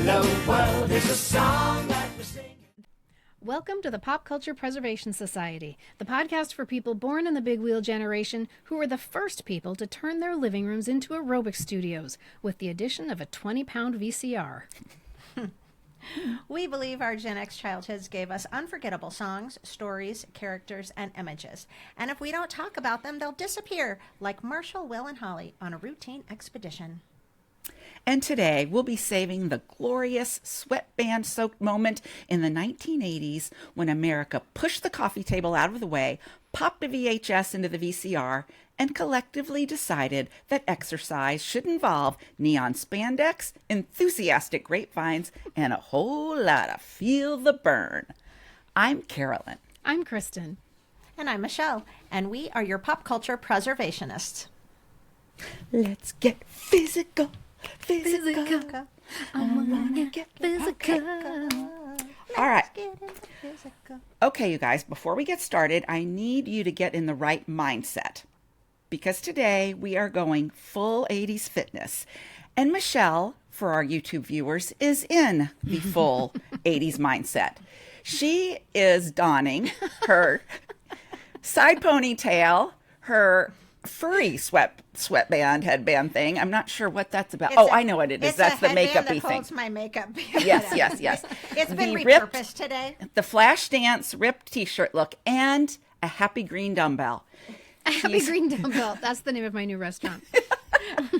Hello World is a song that we sing. Welcome to the Pop Culture Preservation Society, the podcast for people born in the big wheel generation who were the first people to turn their living rooms into aerobic studios with the addition of a 20-pound VCR. We believe our Gen X childhoods gave us unforgettable songs, stories, characters, and images. And if we don't talk about them, they'll disappear, like Marshall, Will, and Holly on a routine expedition. And today, we'll be saving the glorious sweatband-soaked moment in the 1980s when America pushed the coffee table out of the way, popped a VHS into the VCR, and collectively decided that exercise should involve neon spandex, enthusiastic grapevines, and a whole lot of feel the burn. I'm Carolyn. I'm Kristen. And I'm Michelle, and we are your pop culture preservationists. Let's get physical. Physical. I wanna get physical. All right. Get into physical. Okay, you guys, before we get started, I need you to get in the right mindset. Because today we are going full 80s fitness. And Michelle, for our YouTube viewers, is in the full 80s mindset. She is donning her side ponytail, her furry sweatband headband thing. I'm not sure what that's about. I know what it is. That's the makeup-y that thing. holds my makeup. Yes. It's been The repurposed today. The flash dance ripped t-shirt look and a happy green dumbbell. A happy green dumbbell. That's the name of my new restaurant.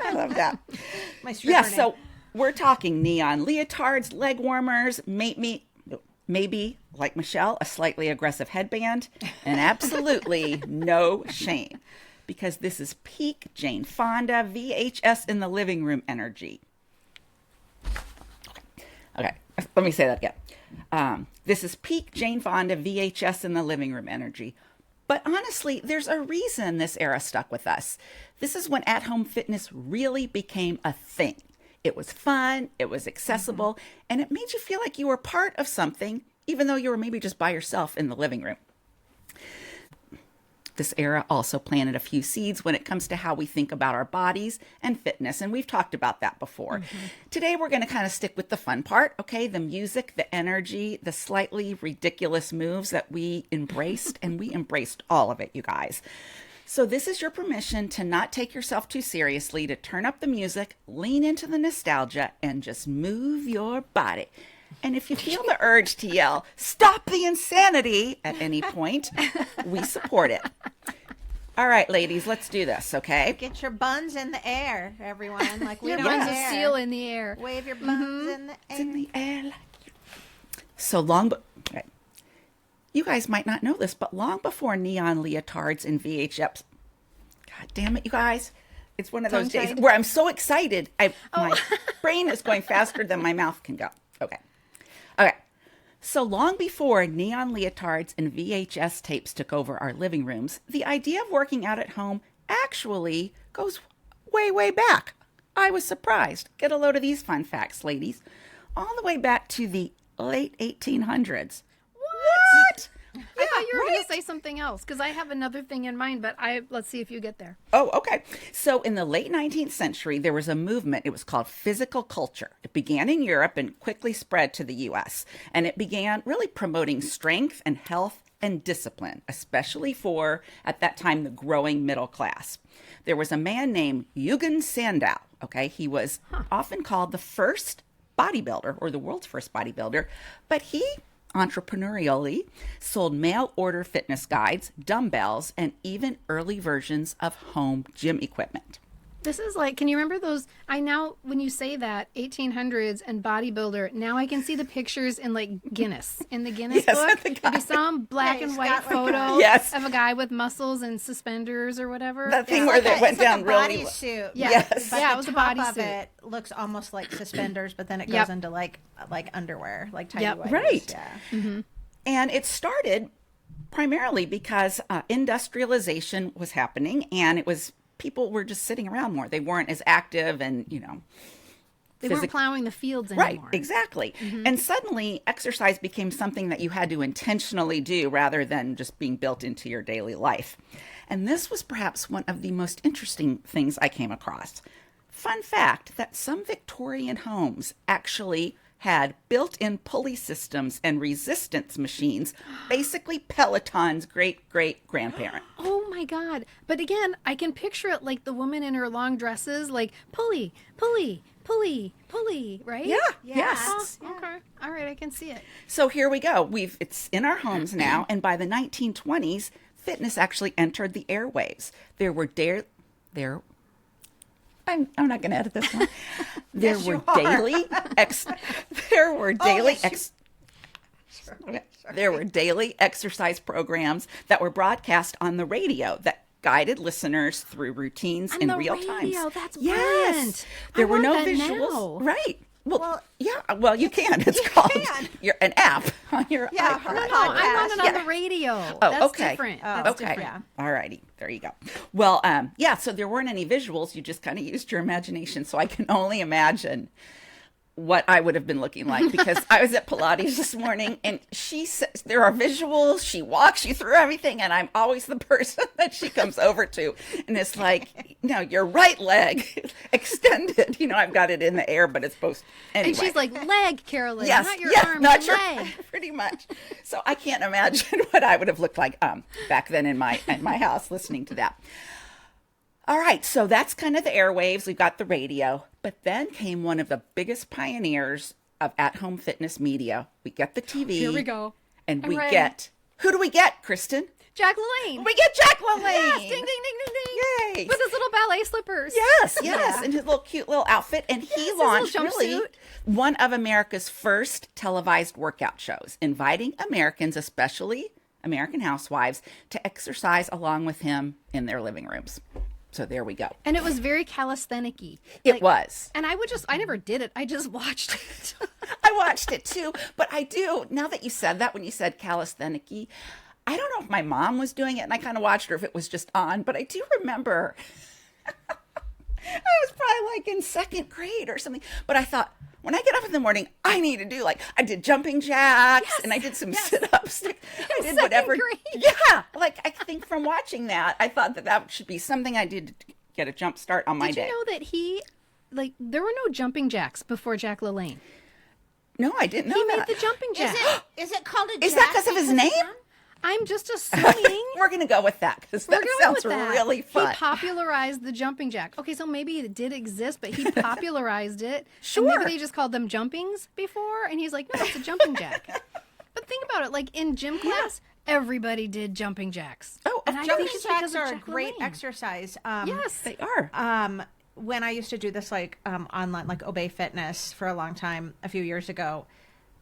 I love that. My stripper Yeah, name. so we're talking neon leotards, leg warmers, maybe, like Michelle, a slightly aggressive headband, and absolutely no shame. Because this is peak Jane Fonda VHS in the living room energy. Okay, let me say that again. This is peak Jane Fonda VHS in the living room energy. But honestly, there's a reason this era stuck with us. This is when at-home fitness really became a thing. It was fun, it was accessible, and it made you feel like you were part of something, even though you were maybe just by yourself in the living room. This era also planted a few seeds when it comes to how we think about our bodies and fitness, and we've talked about that before. Today, we're going to kind of stick with the fun part, okay? The music, the energy, the slightly ridiculous moves that we embraced, and we embraced all of it, you guys. So this is your permission to not take yourself too seriously, to turn up the music, lean into the nostalgia, and just move your body. And if you feel the urge to yell, "Stop the insanity," at any point, we support it. All right, ladies, let's do this, okay? Get your buns in the air, everyone. Like we Your don't buns care. of steel in the air. Wave your buns in the air. It's in the air like you. So long, okay. You guys might not know this, but long before neon leotards and VHS, God damn it, you guys. It's one of those days Tongue-tied? where I'm so excited. My brain is going faster than my mouth can go. Okay. So long before neon leotards and VHS tapes took over our living rooms, the idea of working out at home actually goes way, way back. I was surprised. Get a load of these fun facts, ladies. All the way back to the late 1800s. What? I thought you were going to say something else because I have another thing in mind, but let's see if you get there. Oh, okay. So in the late 19th century, there was a movement. It was called physical culture. It began in Europe and quickly spread to the U.S. And it began really promoting strength and health and discipline, especially for, at that time, the growing middle class. There was a man named Eugen Sandow. Okay, he was often called the first bodybuilder or the world's first bodybuilder, but he entrepreneurially sold mail order fitness guides, dumbbells, and even early versions of home gym equipment. This is like, can you remember those? When you say that, 1800s and bodybuilder, now I can see the pictures in like Guinness, in the Guinness book. the guy. If you saw some black and white got like photo Yes. of a guy with muscles and suspenders or whatever. That thing It's where like they a- went it's like down a really bodysuit. Yes. But Yeah, the it was a top of bodysuit. it looks almost like suspenders, but then it goes Yep. into like underwear, like tidy Yep. whities. Right. Yeah. And it started primarily because industrialization was happening, and people were just sitting around more. They weren't as active and, They weren't plowing the fields anymore. Right, exactly. And suddenly exercise became something that you had to intentionally do rather than just being built into your daily life. And this was perhaps one of the most interesting things I came across. Fun fact that some Victorian homes actually had built-in pulley systems and resistance machines, basically Peloton's great-great-grandparent. Oh my God. But again, I can picture it like the woman in her long dresses, like pulley, pulley, pulley, pulley, right? Yeah, Yes. yes. Oh, okay. All right, I can see it. So here we go. It's in our homes now, and by the 1920s, fitness actually entered the airwaves. There were I'm not going to edit this one. There Yes, were you are. there were daily exercise programs that were broadcast on the radio that guided listeners through routines in the real time. radio, that's Yes. brilliant. There I were no want that visuals. now. Right. Well, Well, yeah. Well, you can. It's you called can. an app on your Yeah, iPad. no, No, I want it on Yeah. the radio. Oh, That's okay. different. Oh, That's Okay. different. All righty. There you go. Well, yeah, so there weren't any visuals. You just kind of used your imagination. So I can only imagine what I would have been looking like, because I was at Pilates this morning and she says there are visuals. She walks you through everything. And I'm always the person that she comes over to. And it's like, no, your right leg extended. I've got it in the air, but it's supposed anyway. And she's like, leg, Carolyn, Yes, not your yes, arm, not your your leg. pretty much. So I can't imagine what I would have looked like back then in my house listening to that. All right, so that's kind of the airwaves. We've got the radio, but then came one of the biggest pioneers of at-home fitness media. We get the TV. Here we go. And I'm we ready. get, who do we get, Kristen? Jack LaLanne. We get Jack LaLanne. Yes, ding, ding, ding, ding, ding. Yay. With his little ballet slippers. Yes, and his little cute little outfit. And he his launched little really jumpsuit. one of America's first televised workout shows, inviting Americans, especially American housewives, to exercise along with him in their living rooms. So there we go. And it was very calisthenic-y. It was. And I never did it. I just watched it. I watched it too, but I do, now that you said that, when you said calisthenic-y, I don't know if my mom was doing it and I kind of watched her, if it was just on, but I do remember I was probably like in second grade or something, but I thought, when I get up in the morning, I need to do, I did jumping jacks and I did some sit-ups. I did second whatever. grade. Yeah. I think from watching that, I thought that should be something I did to get a jump start on my day. Did you know that there were no jumping jacks before Jack LaLanne? No, I didn't know He that. made the jumping jack. Is it called a Is that jack because of his it's name? on? I'm just assuming. We're going to go with that because that We're going sounds with that. really fun. He popularized the jumping jack. Okay, so maybe it did exist, but he popularized it. Sure. And maybe they just called them jumpings before, and he's like, no, it's a jumping jack. But think about it, like in gym class, everybody did jumping jacks. Oh, and I Jumping think it's jacks because of are a Jack great LaLanne. exercise. Yes. They are. When I used to do this online, like Obey Fitness for a long time, a few years ago,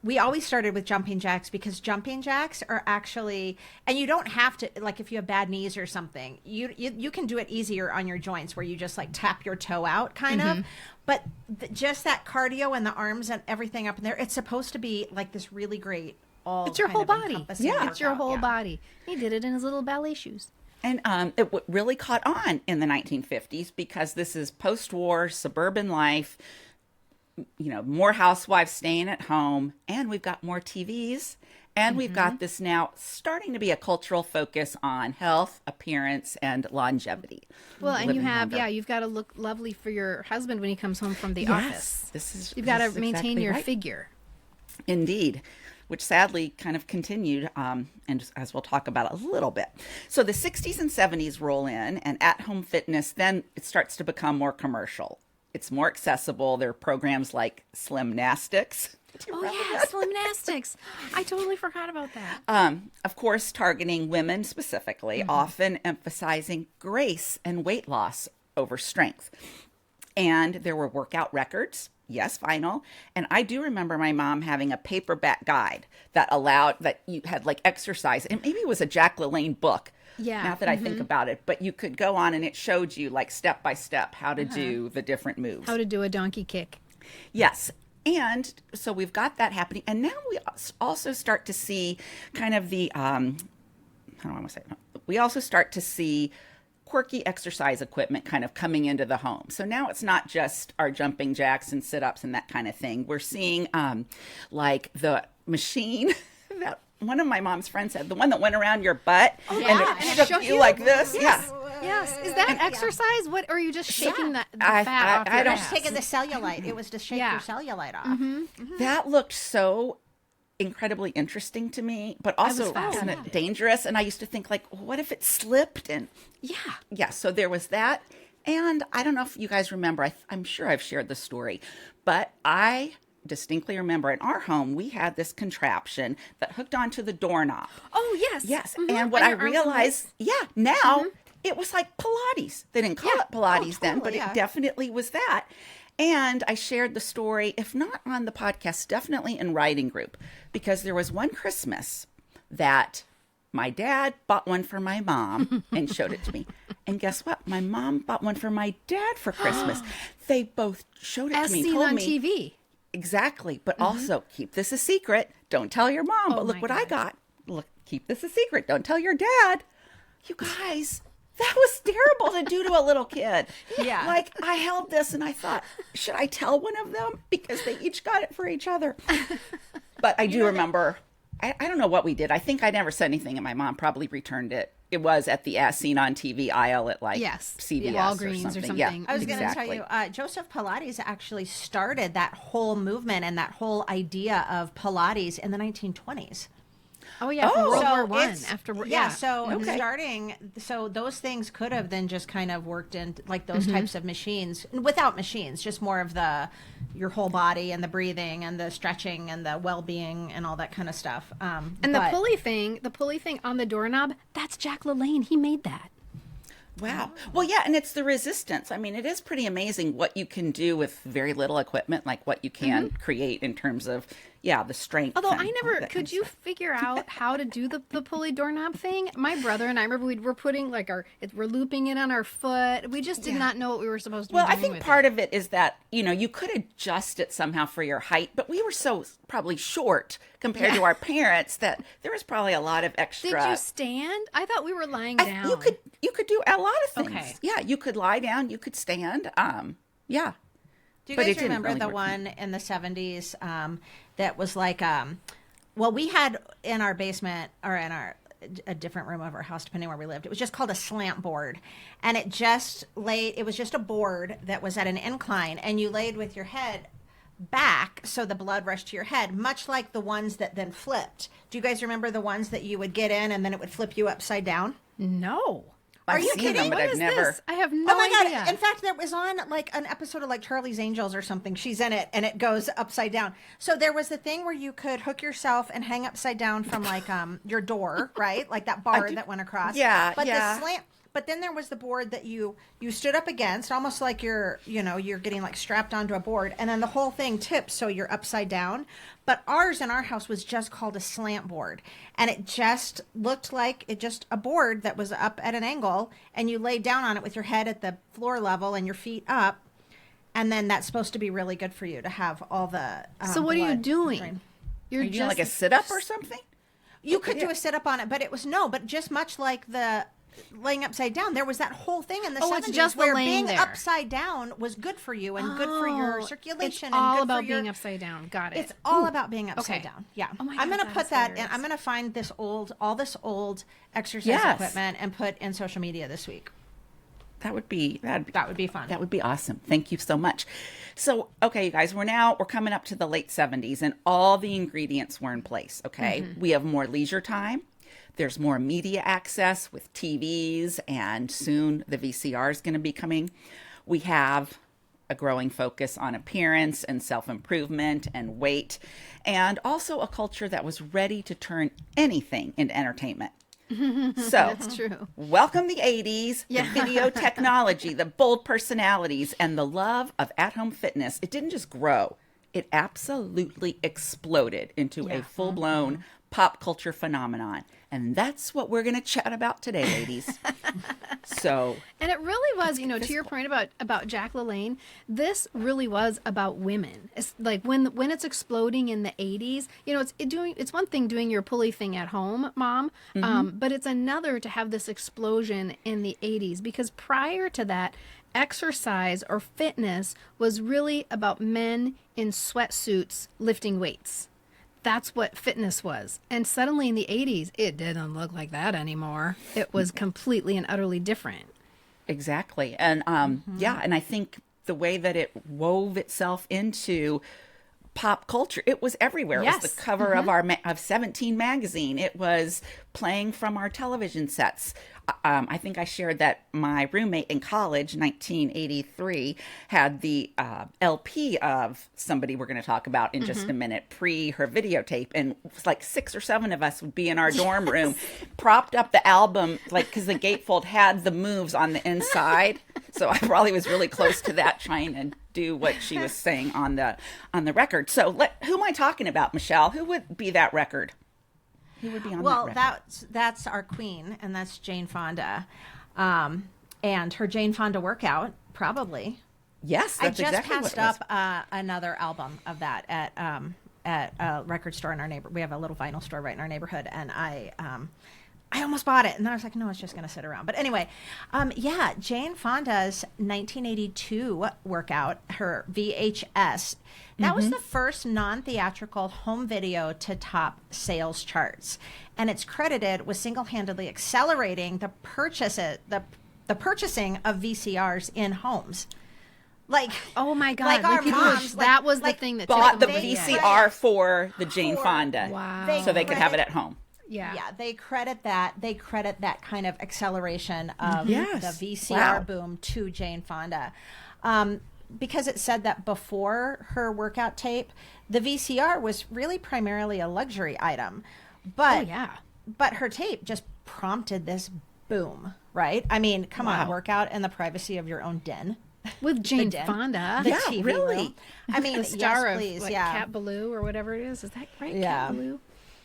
we always started with jumping jacks because jumping jacks are actually, and you don't have to, if you have bad knees or something, you can do it easier on your joints where you just tap your toe out kind of. But just that cardio and the arms and everything up in there, it's supposed to be this really great It's your whole body. Yeah. It's your whole body. He did it in his little ballet shoes. And it really caught on in the 1950s because this is post-war suburban life, more housewives staying at home, and we've got more TVs, and we've got this now starting to be a cultural focus on health, appearance, and longevity. Well, and you Living have, longer. you've got to look lovely for your husband when he comes home from the Yes, office. You've got to maintain exactly your right. figure. Indeed, which sadly kind of continued, and as we'll talk about a little bit. So the 60s and 70s roll in, and at-home fitness, then it starts to become more commercial. It's more accessible. There are programs like Slimnastics. Oh, yeah, Slimnastics. I totally forgot about that. Of course, targeting women specifically, often emphasizing grace and weight loss over strength. And there were workout records. Yes, vinyl. And I do remember my mom having a paperback guide that you had exercise. And maybe it was a Jack LaLanne book. Yeah. Now that I think about it. But you could go on and it showed you step by step how to do the different moves. How to do a donkey kick. Yes. And so we've got that happening. And now we also start to see kind of the, how do I want to say it? We also start to see quirky exercise equipment kind of coming into the home. So now it's not just our jumping jacks and sit-ups and that kind of thing. We're seeing the machine that one of my mom's friends had, the one that went around your butt and it shook you like this. Yeah. Yes. Is that exercise? What, or are you just shaking the fat off your I I don't- was ass? taking the cellulite. It was to shake Yeah. your cellulite off. That looked so incredibly interesting to me, but also kind fascinated. of dangerous. And I used to think, like, what if it slipped? And yeah. So there was that. And I don't know if you guys remember, I'm sure I've shared the story, but I distinctly remember in our home, we had this contraption that hooked onto the doorknob. Oh, yes. Yes. Mhm. And what On I your arms and realized, now it was like Pilates. They didn't call it Pilates then, but totally, it definitely was that. And I shared the story, if not on the podcast, definitely in writing group, because there was one Christmas that my dad bought one for my mom and showed it to me. And guess what? My mom bought one for my dad for Christmas. They both showed it As to me. seen Told on me TV. exactly, but also keep this a secret. Don't tell your mom. But look my what I gosh. got. Look, keep this a secret. Don't tell your dad. You guys, that was terrible to do to a little kid. Yeah. Like, I held this and I thought, should I tell one of them? Because they each got it for each other. But I do remember, I don't know what we did. I think I never said anything, and my mom probably returned it. It was at the as seen on TV aisle at like CVS Walgreens or something. Yeah, I was going to exactly. tell you, Joseph Pilates actually started that whole movement and that whole idea of Pilates in the 1920s. Oh, yeah, from Oh. World So War One. it's- After yeah, so Okay. so those things could have then just kind of worked in like those types of machines without machines, just more of your whole body and the breathing and the stretching and the well-being and all that kind of stuff. And but- the pulley thing on the doorknob, that's Jack LaLanne. He made that. Wow. Well, yeah, and it's the resistance. I mean, it is pretty amazing what you can do with very little equipment, like what you can create in terms of, the strength. Although and I all never, that kind could of you stuff. figure out how to do the pulley doorknob thing? My brother and I remember we're putting like we're looping it on our foot. We just did not know what we were supposed to Well, be I doing think with part it. of it is that, you could adjust it somehow for your height, but we were so probably short compared to our parents that there was probably a lot of extra. Did you stand? I thought we were lying down. You could do a lot of things. Okay. Yeah, you could lie down, you could stand. Yeah. Do you But it guys didn't remember really the work. one in the 70s that was like, well, we had in our basement or in a different room of our house, depending where we lived, it was just called a slant board. And it was just a board that was at an incline, and you laid with your head back so the blood rushed to your head, much like the ones that then flipped. Do you guys remember the ones that you would get in and then it would flip you upside down? No. I've you seen kidding? them, but What I've is never. this? I have no Oh my idea. god! In fact, there was on like an episode of like Charlie's Angels or something. She's in it, and it goes upside down. So there was the thing where you could hook yourself and hang upside down from like your door, right? Like that bar that went across. Yeah, But yeah. the slant. But then there was the board that you stood up against, almost like you're getting like strapped onto a board, and then the whole thing tips so you're upside down. But ours in our house was just called a slant board, and it just looked like a board that was up at an angle, and you laid down on it with your head at the floor level and your feet up, and then that's supposed to be really good for you to have all the. So what are you blood doing? drain. You're Are you doing like a sit up or something? You could do a sit up on it, but just much like the laying upside down, there was that whole thing in the 70s it's just the where laying being there. upside down was good for you and good for your Oh, circulation. It's all and good about for your, being upside down. Got it. It's all about being upside Okay. down. Yeah. Oh my I'm God, gonna that put is that in. hilarious. I'm gonna find all this old exercise Yes. equipment and put in social media this week. That would be That would be fun. That would be awesome. Thank you so much. So, okay, you guys, we're coming up to the late 70s and all the ingredients were in place, okay? We have more leisure time. There's more media access with TVs, and soon the VCR is going to be coming. We have a growing focus on appearance and self-improvement and weight, and also a culture that was ready to turn anything into entertainment. So, That's true. welcome the 80s, the video technology, the bold personalities, and the love of at-home fitness. It didn't just grow. It absolutely exploded into a full-blown pop culture phenomenon. And that's what we're going to chat about today, ladies. So, And it really was, to your point about Jack LaLanne, this really was about women. It's like when it's exploding in the 80s, it's one thing doing your pulley thing at home, Mom, but it's another to have this explosion in the 80s because prior to that, exercise or fitness was really about men in sweatsuits lifting weights. That's what fitness was. And suddenly in the 80s, it didn't look like that anymore. It was completely and utterly different. Exactly. And yeah, and I think the way that it wove itself into pop culture, it was everywhere. Yes. It was the cover of our of 17 magazine. It was playing from our television sets. I think I shared that my roommate in college, 1983, had the LP of somebody we're going to talk about in just a minute, pre her videotape. And it was like 6 or 7 of us would be in our dorm room, propped up the album, like, because the gatefold had the moves on the inside. So I probably was really close to that, trying to do what she was saying on the record. So who am I talking about, Michelle? Who would be that record? Who would be on that record? That's our queen, and that's Jane Fonda. And her Jane Fonda workout, probably. Yes, that's exactly what it was. I just passed up another album of that at a record store in our neighborhood. We have a little vinyl store right in our neighborhood, and I almost bought it, and then I was like, no, it's just going to sit around. But anyway, yeah, Jane Fonda's 1982 workout, her VHS, that was the first non-theatrical home video to top sales charts. And it's credited with single-handedly accelerating the purchasing of VCRs in homes. Like, oh my God, like our moms, that was the thing that bought the took them away. VCR for the Jane Fonda. Wow. So they could have it at home. Yeah. Yeah, they credit that kind of acceleration of Yes. the VCR Wow. boom to Jane Fonda. Because it said that before her workout tape, the VCR was really primarily a luxury item. But but her tape just prompted this boom, right? I mean, come on, workout in the privacy of your own den. With Jane Fonda. The Yeah, TV really. room. I mean, The star yes, of please, like, yeah. Cat Ballou or whatever it is. Is that right? Yeah. Cat Ballou?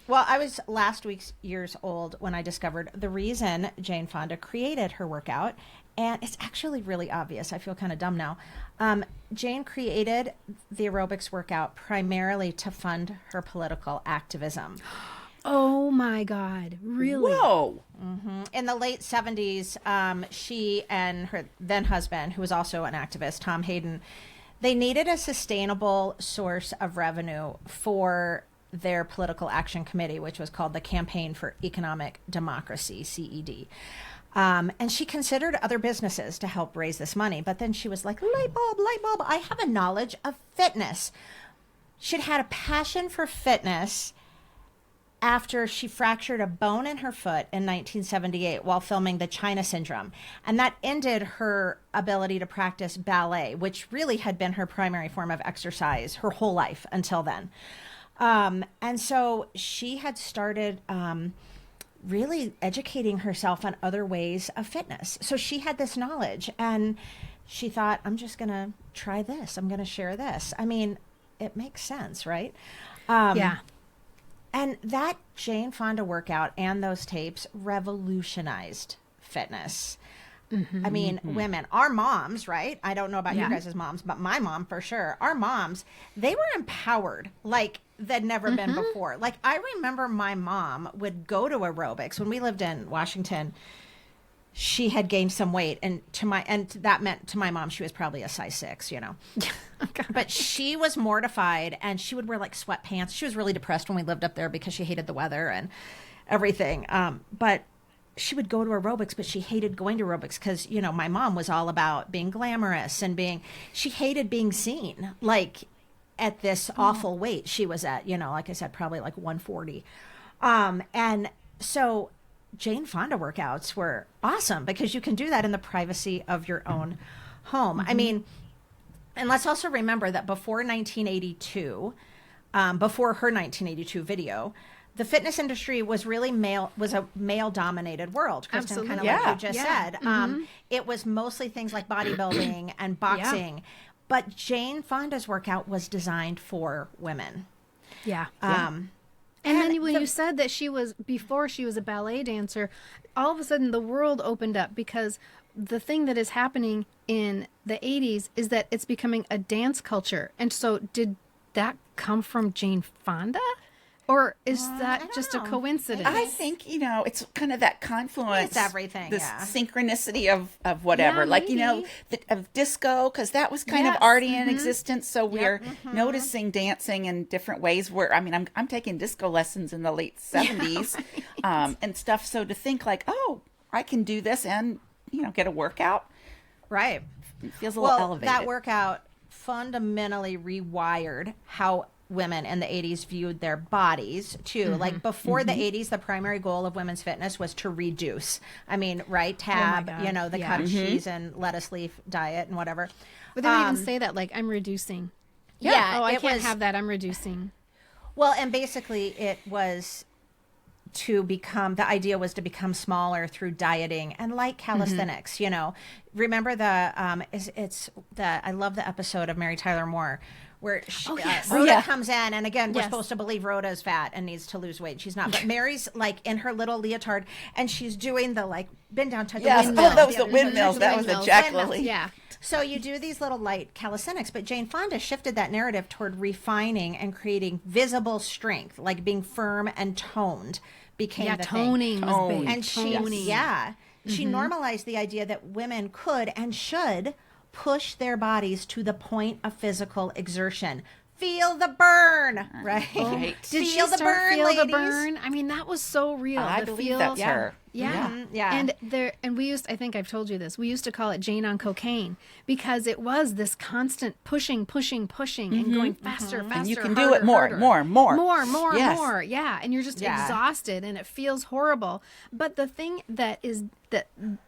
Well, I was last week's years old when I discovered the reason Jane Fonda created her workout, and it's actually really obvious. I feel kind of dumb now. Jane created the aerobics workout primarily to fund her political activism. Oh my God. Really? Whoa. In the late 70s, she and her then husband, who was also an activist, Tom Hayden, they needed a sustainable source of revenue for their political action committee, which was called the Campaign for Economic Democracy, CED. And she considered other businesses to help raise this money. But then she was like, light bulb, I have a knowledge of fitness. She'd had a passion for fitness after she fractured a bone in her foot in 1978 while filming The China Syndrome. And that ended her ability to practice ballet, which really had been her primary form of exercise her whole life until then. And so she had started really educating herself on other ways of fitness. So she had this knowledge, and she thought, I'm just going to try this. I'm going to share this. I mean, it makes sense, right? Yeah. And that Jane Fonda workout and those tapes revolutionized fitness. I mean, women, our moms, right? I don't know about you guys' moms, but my mom for sure. Our moms, they were empowered like they'd never been before. Like, I remember my mom would go to aerobics when we lived in Washington. She had gained some weight, and that meant to my mom she was probably a size 6, you know. But she was mortified, and she would wear like sweatpants. She was really depressed when we lived up there because she hated the weather and everything. But she would go to aerobics, but she hated going to aerobics because, you know, my mom was all about being glamorous and she hated being seen like at this awful weight she was at, you know, like I said, probably like 140. And so Jane Fonda workouts were awesome because you can do that in the privacy of your own home. I mean, and let's also remember that before 1982, before her 1982 video, the fitness industry was really a male-dominated world. Kristen, kind of like you just said. It was mostly things like bodybuilding and boxing, but Jane Fonda's workout was designed for women. Yeah. And then when you said that before she was a ballet dancer, all of a sudden the world opened up because the thing that is happening in the 80s is that it's becoming a dance culture. And so did that come from Jane Fonda? Or is that just a coincidence? I think, you know, it's kind of that confluence. It's everything, the synchronicity of whatever. Yeah, like, you maybe. know, of disco, because that was kind of already in existence. So we're noticing dancing in different ways. Where, I mean, I'm taking disco lessons in the late 70s and stuff. So to think like, oh, I can do this and, you know, get a workout. Right. It feels a little elevated. That workout fundamentally rewired how women in the 80s viewed their bodies too. Like before the 80s, the primary goal of women's fitness was to reduce. I mean, right? Tab, God. you know, the cottage cheese and lettuce leaf diet and whatever. But they don't even say that, like, I'm reducing. Yeah. Oh, I it can't was, have that. I'm reducing. well, and basically it was to become, the idea was to become smaller through dieting and like calisthenics, you know. Remember the, I love the episode of Mary Tyler Moore where Rhoda comes in, and again, we're supposed to believe Rhoda is fat and needs to lose weight. She's not, but Mary's like in her little leotard, and she's doing the like bend down, touch the windmill. Oh, that was the windmills. That was the Jack Lily. Yeah. So you do these little light calisthenics, but Jane Fonda shifted that narrative toward refining and creating visible strength, like being firm and toned became the toning thing. was big. And she normalized the idea that women could and should push their bodies to the point of physical exertion. Feel the burn, right? Did she Feel the start burn, feel ladies. the burn? I mean, that was so real. I The believe feel- that's her. Yeah. Yeah. And we used, I think I've told you this, we used to call it Jane on cocaine because it was this constant pushing and going faster, faster. And you can harder, do it more, harder. more. Yes. more. Yeah. And you're just exhausted and it feels horrible. But the thing that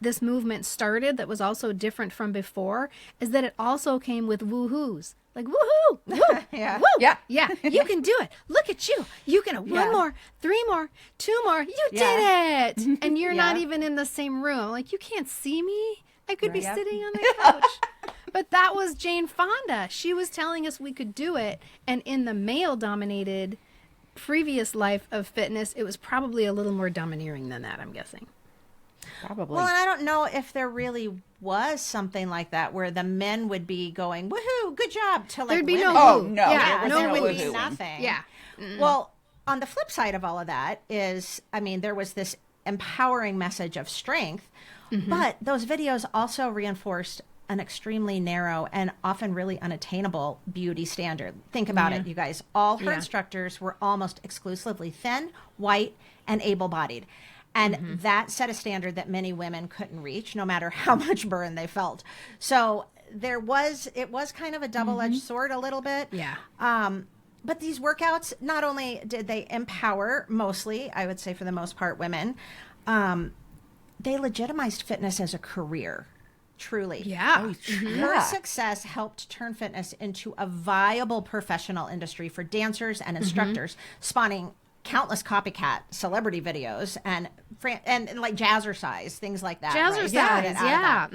this movement started that was also different from before is that it also came with woohoos. Like, woohoo! Woo! Yeah. Woo! Yeah. Yeah. You can do it. Look at you. You can, one more, 3 more, 2 more. You did it. And you're not even in the same room. Like, you can't see me. I could be sitting on the couch. But that was Jane Fonda. She was telling us we could do it. And in the male-dominated previous life of fitness, it was probably a little more domineering than that, I'm guessing. Probably. Well, and I don't know if there really was something like that where the men would be going, woohoo, good job, to like There'd be women. no Oh, woo. no. Yeah, There was no no woo. would be woohooing. nothing. Yeah. Well, on the flip side of all of that is, I mean, there was this empowering message of strength, but those videos also reinforced an extremely narrow and often really unattainable beauty standard. Think about it, you guys. All her instructors were almost exclusively thin, white, and able-bodied. And that set a standard that many women couldn't reach, no matter how much burn they felt. So it was kind of a double-edged sword a little bit. Yeah. But these workouts, not only did they empower mostly, I would say for the most part, women, they legitimized fitness as a career. Truly. Yeah. Her success helped turn fitness into a viable professional industry for dancers and instructors, spawning countless copycat celebrity videos and like jazzercise, things like that. Jazzercise, right?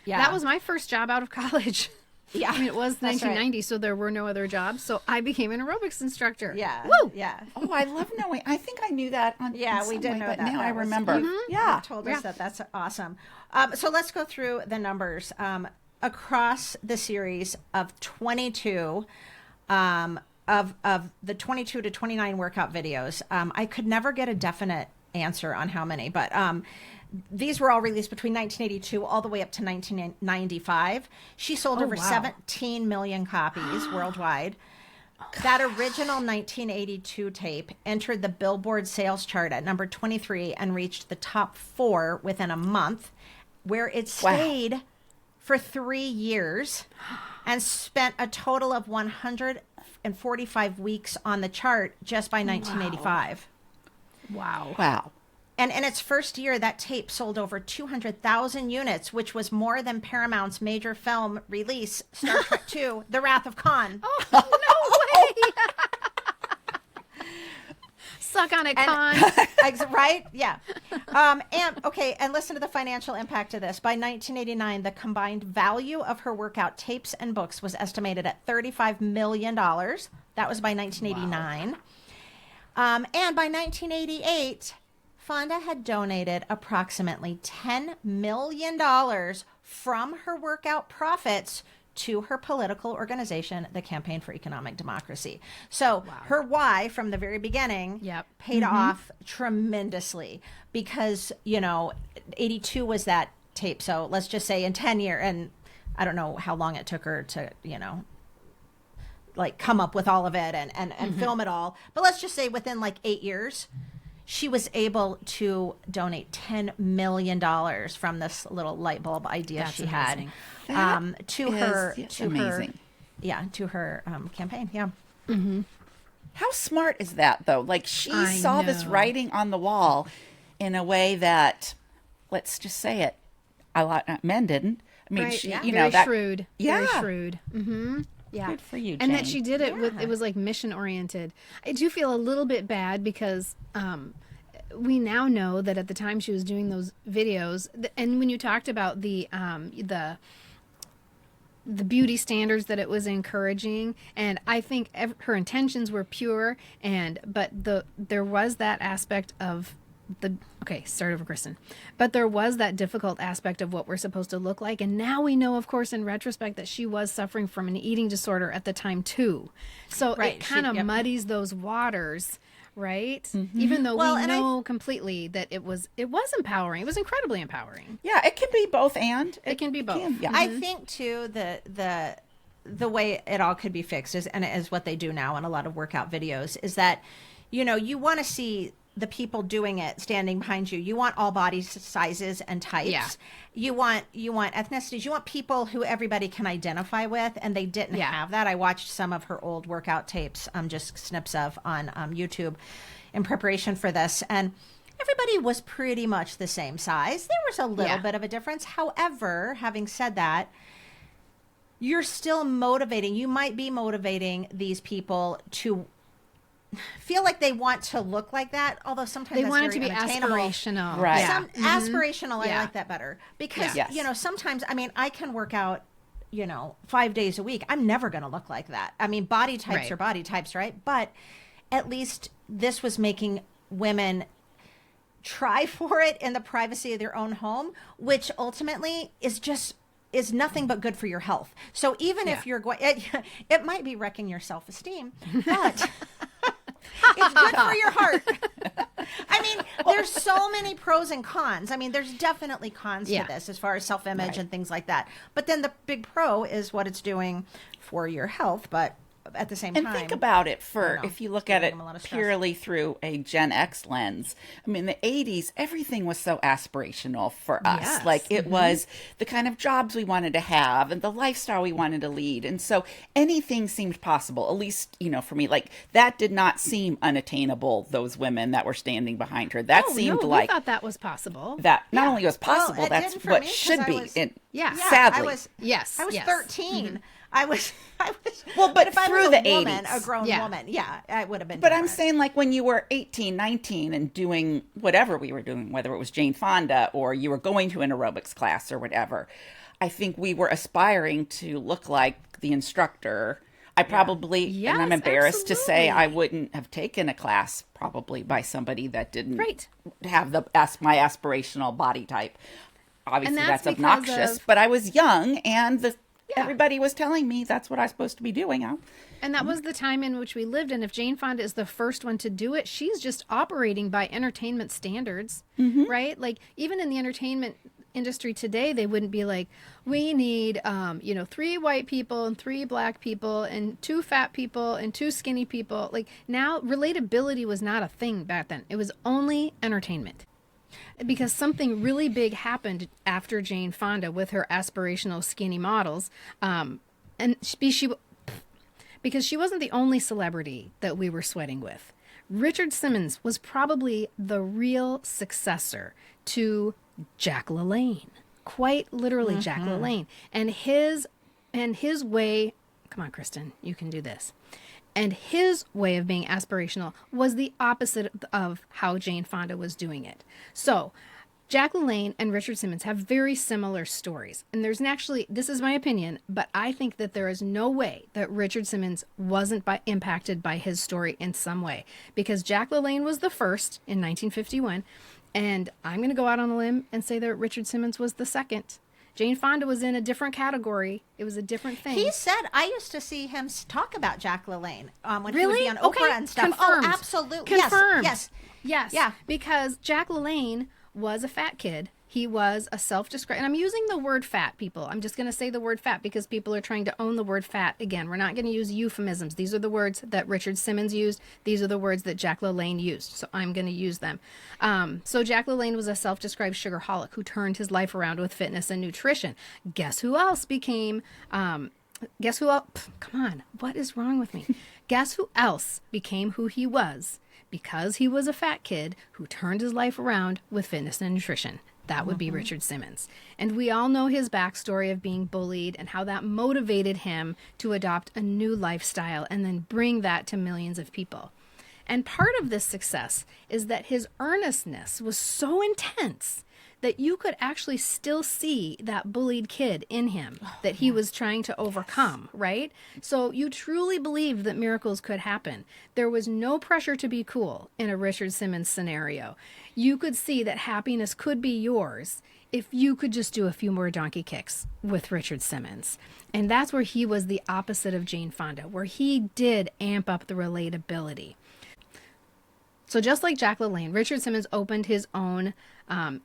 Yeah. That was my first job out of college. Yeah. I mean, it was That's 1990, so there were no other jobs. So I became an aerobics instructor. Yeah. Woo! Yeah. Oh, I love knowing. I think I knew that. Yeah, in we some did way, know but that. now That I was- remember. You told us that. That's awesome. So let's go through the numbers. Across the series of 22, of the 22 to 29 workout videos, I could never get a definite answer on how many, but these were all released between 1982 all the way up to 1995. She sold over 17 million copies worldwide. That original 1982 tape entered the Billboard sales chart at number 23 and reached the top 4 within a month, where it stayed for 3 years and spent a total of 145 weeks on the chart just by 1985. Wow. And in its first year, that tape sold over 200,000 units, which was more than Paramount's major film release, Star Trek II, The Wrath of Khan. Oh, no way. Suck on it, Khan. Right? Yeah. And listen to the financial impact of this. By 1989, the combined value of her workout tapes and books was estimated at $35 million. That was by 1989. And by 1988, Fonda had donated approximately $10 million from her workout profits to her political organization, the Campaign for Economic Democracy. So her why from the very beginning paid off tremendously because, 82 was that tape. So let's just say in 10 years, and I don't know how long it took her to, like come up with all of it and film it all. But let's just say within like 8 years, she was able to donate $10 million from this little light bulb idea That's she amazing. had to her amazing. to her campaign. Yeah. How smart is that, though? Like, she I saw this know. writing on the wall in a way that, let's just say it, a lot men didn't. I mean, Right. she, Yeah. you Very know, that. shrewd. Yeah. Very shrewd. Mm-hmm. Yeah. Good for you, And that Jane. she did it with, it was like mission oriented. I do feel a little bit bad because we now know that at the time she was doing those videos, and when you talked about the beauty standards that it was encouraging, and I think her intentions were pure, but there was that aspect of start over, Kristen. But there was that difficult aspect of what we're supposed to look like, and now we know, of course, in retrospect, that she was suffering from an eating disorder at the time too. So Right. it kind of Yep. muddies those waters, right? Even though we know completely that it was empowering. It was incredibly empowering. Yeah, it can be both and. It can be both. Yeah. I think too the way it all could be fixed is, and it is what they do now in a lot of workout videos, is that, you know, you want to see the people doing it standing behind you. You want all body sizes and types. Yeah. You want ethnicities. You want people who everybody can identify with, and they didn't Yeah. have that. I watched some of her old workout tapes, just snips of on YouTube in preparation for this, and everybody was pretty much the same size. There was a little bit of a difference. However, having said that, you're still motivating. You might be motivating these people to feel like they want to look like that, although sometimes They that's want it very to be unattainable. aspirational. Right. Yeah. Aspirational, I Yeah. like that better. Because, Yes. you know, sometimes, I mean, I can work out, you know, 5 days a week. I'm never going to look like that. I mean, body types Right. are body types, right? But at least this was making women try for it in the privacy of their own home, which ultimately is nothing but good for your health. So even if you're going, it might be wrecking your self-esteem, but it's good for your heart. I mean, there's so many pros and cons. I mean, there's definitely cons Yeah. to this as far as self-image and things like that. But then the big pro is what it's doing for your health. But at the same And time, think about it I know, if you look at giving it them a lot of stress. purely through a Gen X lens. I mean, the 80s, everything was so aspirational for us. Yes. Like, it was the kind of jobs we wanted to have and the lifestyle we wanted to lead. And so anything seemed possible, at least, you know, for me. Like, that did not seem unattainable, those women that were standing behind her. That seemed we like thought that was possible. that not only was possible, it that's didn't for what me 'cause should I be. was- And Yeah. sadly. I was Yes. 13. I was Well, but if I through was a the woman, 80s. a grown Yeah. woman, I would have been. But I'm different. saying, like, when you were 18, 19 and doing whatever we were doing, whether it was Jane Fonda or you were going to an aerobics class or whatever, I think we were aspiring to look like the instructor. I probably, and I'm Yes, embarrassed to say, I absolutely. wouldn't have taken a class probably by somebody that didn't Right. have my aspirational body type. Obviously, that's that's because obnoxious, of- but I was young and Yeah. everybody was telling me that's what I'm supposed to be doing. And that was the time in which we lived. And if Jane Fonda is the first one to do it, she's just operating by entertainment standards, right? Like, even in the entertainment industry today, they wouldn't be like, we need, 3 white people and 3 black people and 2 fat people and 2 skinny people. Like, now relatability was not a thing back then. It was only entertainment. Because something really big happened after Jane Fonda with her aspirational skinny models. Because she wasn't the only celebrity that we were sweating with. Richard Simmons was probably the real successor to Jack LaLanne. Quite literally Jack LaLanne. And his way, come on, Kristen, you can do this. And his way of being aspirational was the opposite of how Jane Fonda was doing it. So Jack LaLanne and Richard Simmons have very similar stories. And there's actually, this is my opinion, but I think that there is no way that Richard Simmons wasn't impacted by his story in some way. Because Jack LaLanne was the first in 1951. And I'm going to go out on a limb and say that Richard Simmons was the second. Jane Fonda was in a different category. It was a different thing. He said, I used to see him talk about Jack LaLanne when he Really? would be on Okay, Oprah and stuff. confirmed. Oh, absolutely. Confirmed. Yes. Yes. Yeah. Because Jack LaLanne was a fat kid He was a self-described, and I'm using the word fat, people. I'm just going to say the word fat because people are trying to own the word fat again. We're not going to use euphemisms. These are the words that Richard Simmons used. These are the words that Jack LaLanne used. So I'm going to use them. So Jack LaLanne was a self-described sugarholic who turned his life around with fitness and nutrition. Guess who else became, come on, what is wrong with me? Guess who else became who he was because he was a fat kid who turned his life around with fitness and nutrition? That would be Richard Simmons. And we all know his backstory of being bullied and how that motivated him to adopt a new lifestyle and then bring that to millions of people. And part of this success is that his earnestness was so intense that you could actually still see that bullied kid in him that he was trying to overcome, right? So you truly believed that miracles could happen. There was no pressure to be cool in a Richard Simmons scenario. You could see that happiness could be yours if you could just do a few more donkey kicks with Richard Simmons. And that's where he was the opposite of Jane Fonda, where he did amp up the relatability. So just like Jack LaLanne, Richard Simmons opened his own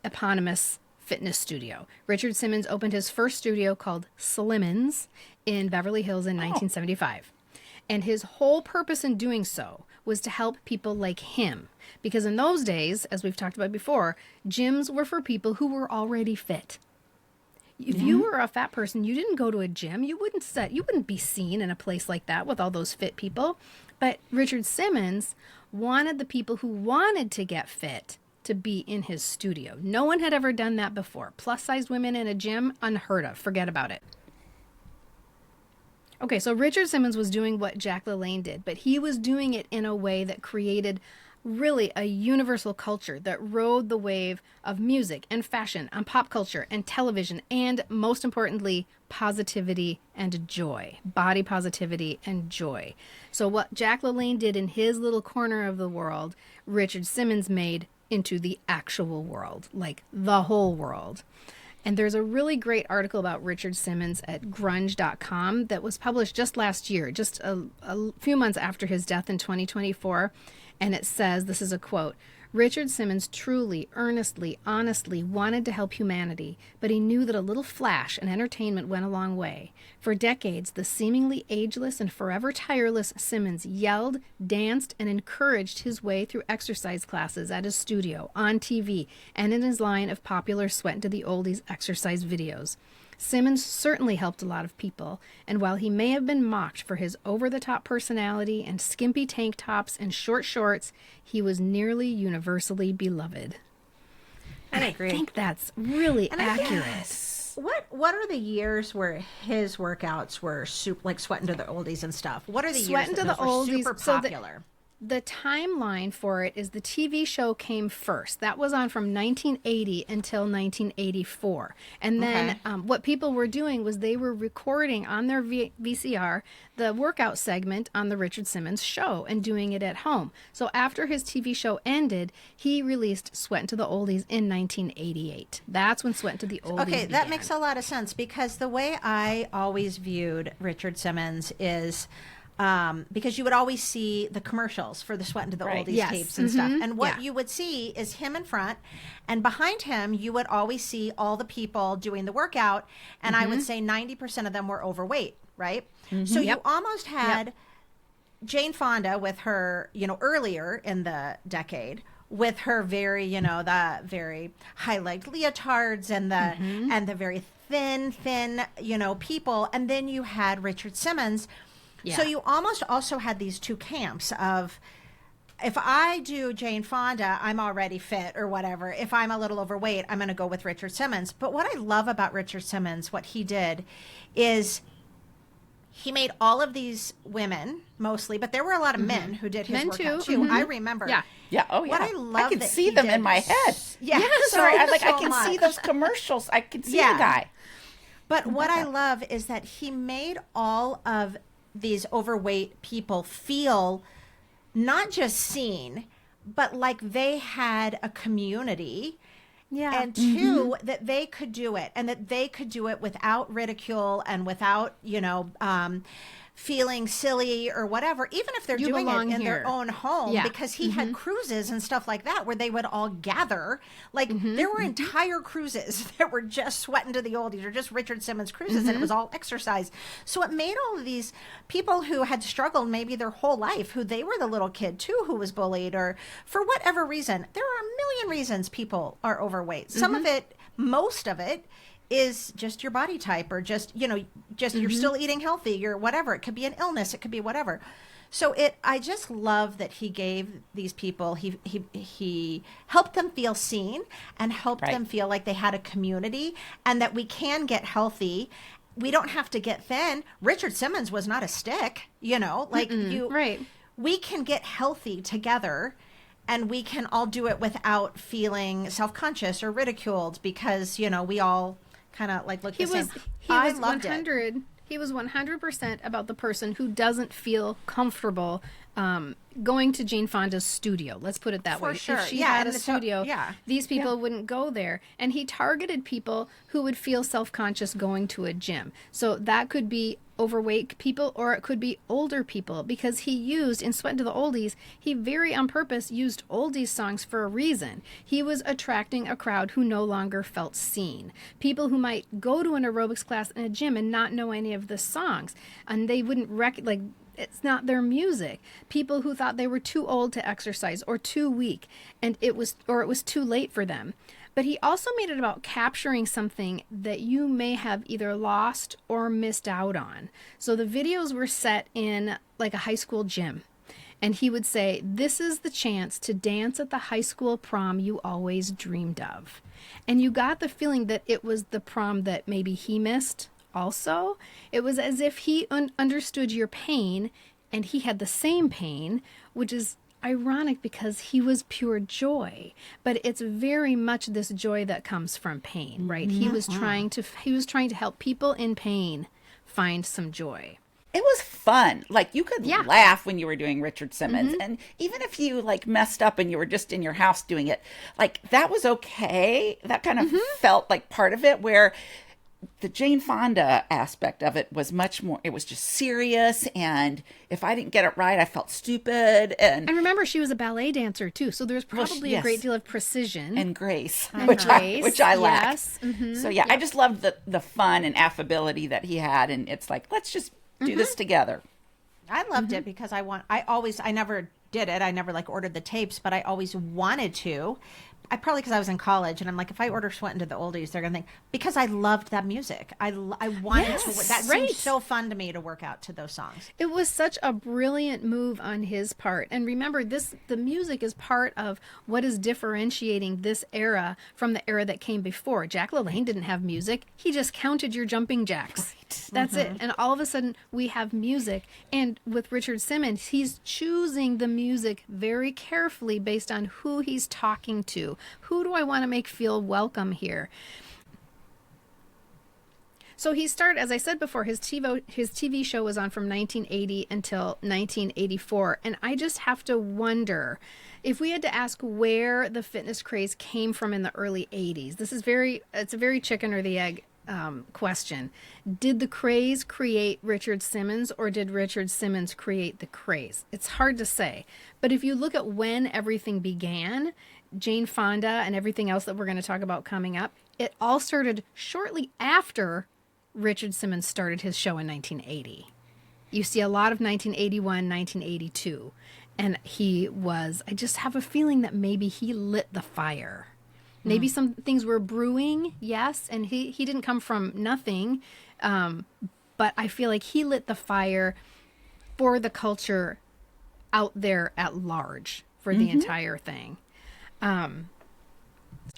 eponymous fitness studio. Richard Simmons opened his first studio called Slimmons in Beverly Hills in 1975. And his whole purpose in doing so was to help people like him. Because in those days, as we've talked about before, gyms were for people who were already fit. If you were a fat person, you didn't go to a gym, you wouldn't be seen in a place like that with all those fit people. But Richard Simmons wanted the people who wanted to get fit to be in his studio. No one had ever done that before. Plus-sized women in a gym, unheard of. Forget about it. Okay, so Richard Simmons was doing what Jack LaLanne did, but he was doing it in a way that created really a universal culture that rode the wave of music and fashion and pop culture and television and, most importantly, positivity and joy. Body positivity and joy. So what Jack LaLanne did in his little corner of the world, Richard Simmons made into the actual world, like the whole world. And there's a really great article about Richard Simmons at grunge.com that was published just last year, just a few months after his death in 2024. And it says, this is a quote, Richard Simmons truly, earnestly, honestly wanted to help humanity, but he knew that a little flash and entertainment went a long way. For decades, the seemingly ageless and forever tireless Simmons yelled, danced, and encouraged his way through exercise classes at his studio, on TV, and in his line of popular Sweat Into the Oldies exercise videos. Simmons certainly helped a lot of people, and while he may have been mocked for his over-the-top personality and skimpy tank tops and short shorts, he was nearly universally beloved. I agree. I think that's really accurate. What are the years where his workouts were like Sweat Into the Oldies and stuff? What are the Sweat years Into that the those were Oldies, super popular? The timeline for it is the TV show came first. That was on from 1980 until 1984. And then what people were doing was they were recording on their VCR the workout segment on the Richard Simmons show and doing it at home. So after his TV show ended, he released Sweat Into the Oldies in 1988. That's when Sweat Into the Oldies began. That makes a lot of sense because the way I always viewed Richard Simmons is because you would always see the commercials for the Sweat Into the Oldies tapes and stuff. And what you would see is him in front, and behind him, you would always see all the people doing the workout. And I would say 90% of them were overweight, right? So you almost had Jane Fonda with her, earlier in the decade, with her very, the very high-legged leotards and the and the very thin, people. And then you had Richard Simmons. So you almost also had these two camps of, if I do Jane Fonda, I'm already fit or whatever. If I'm a little overweight, I'm going to go with Richard Simmons. But what I love about Richard Simmons, what he did is he made all of these women mostly, but there were a lot of men who did his workout too. I remember. Yeah. Oh, yeah. What I love, I can see them in my head. Yeah. Sorry. I can see those commercials. I can see the guy. But what I love is that he made all of these overweight people feel not just seen, but like they had a community. Yeah. And two, that they could do it and that they could do it without ridicule and without, feeling silly or whatever, even if they're You doing it belong in here. their own home, Yeah. because he had cruises and stuff like that where they would all gather. Like there were entire cruises that were just Sweating to the Oldies or just Richard Simmons cruises, and it was all exercise. So it made all of these people who had struggled maybe their whole life, who they were the little kid too who was bullied, or for whatever reason. There are a million reasons people are overweight. Some of it, most of it, is just your body type, or just, you're still eating healthy, or whatever. It could be an illness, it could be whatever. So I just love that he gave these people, he helped them feel seen and helped them feel like they had a community, and that we can get healthy. We don't have to get thin. Richard Simmons was not a stick, we can get healthy together. And we can all do it without feeling self-conscious or ridiculed, because, we all kind of like look the same. I loved it. He was 100% about the person who doesn't feel comfortable going to Jane Fonda's studio. Let's put it that way. Sure. If she had a and studio, these people wouldn't go there. And he targeted people who would feel self-conscious going to a gym. So that could be overweight people, or it could be older people, because he used, in Sweatin' to the Oldies, he very on purpose used oldies songs for a reason. He was attracting a crowd who no longer felt seen. People who might go to an aerobics class in a gym and not know any of the songs, and they wouldn't it's not their music. People who thought they were too old to exercise, or too weak, and it was too late for them. But he also made it about capturing something that you may have either lost or missed out on. So the videos were set in like a high school gym. And he would say, this is the chance to dance at the high school prom you always dreamed of. And you got the feeling that it was the prom that maybe he missed also. It was as if he understood your pain, and he had the same pain, which is ironic because he was pure joy. But it's very much this joy that comes from pain, right? He was trying to help people in pain find some joy. It was fun. Like, you could laugh when you were doing Richard Simmons. And even if you messed up and you were just in your house doing it, that was okay. That kind of felt like part of it, where the Jane Fonda aspect of it was much more, it was just serious. And if I didn't get it right, I felt stupid. And remember, she was a ballet dancer too. So there's probably a great deal of precision. And grace, which I lack. Yes. So I just loved the fun and affability that he had. And it's like, let's just do this together. I loved it because I never did it. I never ordered the tapes, but I always wanted to. Probably because I was in college, and I'm like, if I order Sweatin' to the Oldies, they're gonna think, because I loved that music. I wanted to. That seemed so fun to me to work out to those songs. It was such a brilliant move on his part. And remember, the music is part of what is differentiating this era from the era that came before. Jack LaLanne didn't have music. He just counted your jumping jacks. Right. That's it. And all of a sudden, we have music. And with Richard Simmons, he's choosing the music very carefully based on who he's talking to. Who do I want to make feel welcome here? So he started, as I said before, his TV show was on from 1980 until 1984. And I just have to wonder, if we had to ask where the fitness craze came from in the early 80s, it's a very chicken or the egg question. Did the craze create Richard Simmons, or did Richard Simmons create the craze? It's hard to say. But if you look at when everything began, Jane Fonda and everything else that we're going to talk about coming up, it all started shortly after Richard Simmons started his show in 1980. You see a lot of 1981, 1982. And I just have a feeling that maybe he lit the fire. Maybe some things were brewing, yes, and he didn't come from nothing, but I feel like he lit the fire for the culture out there at large, for the entire thing.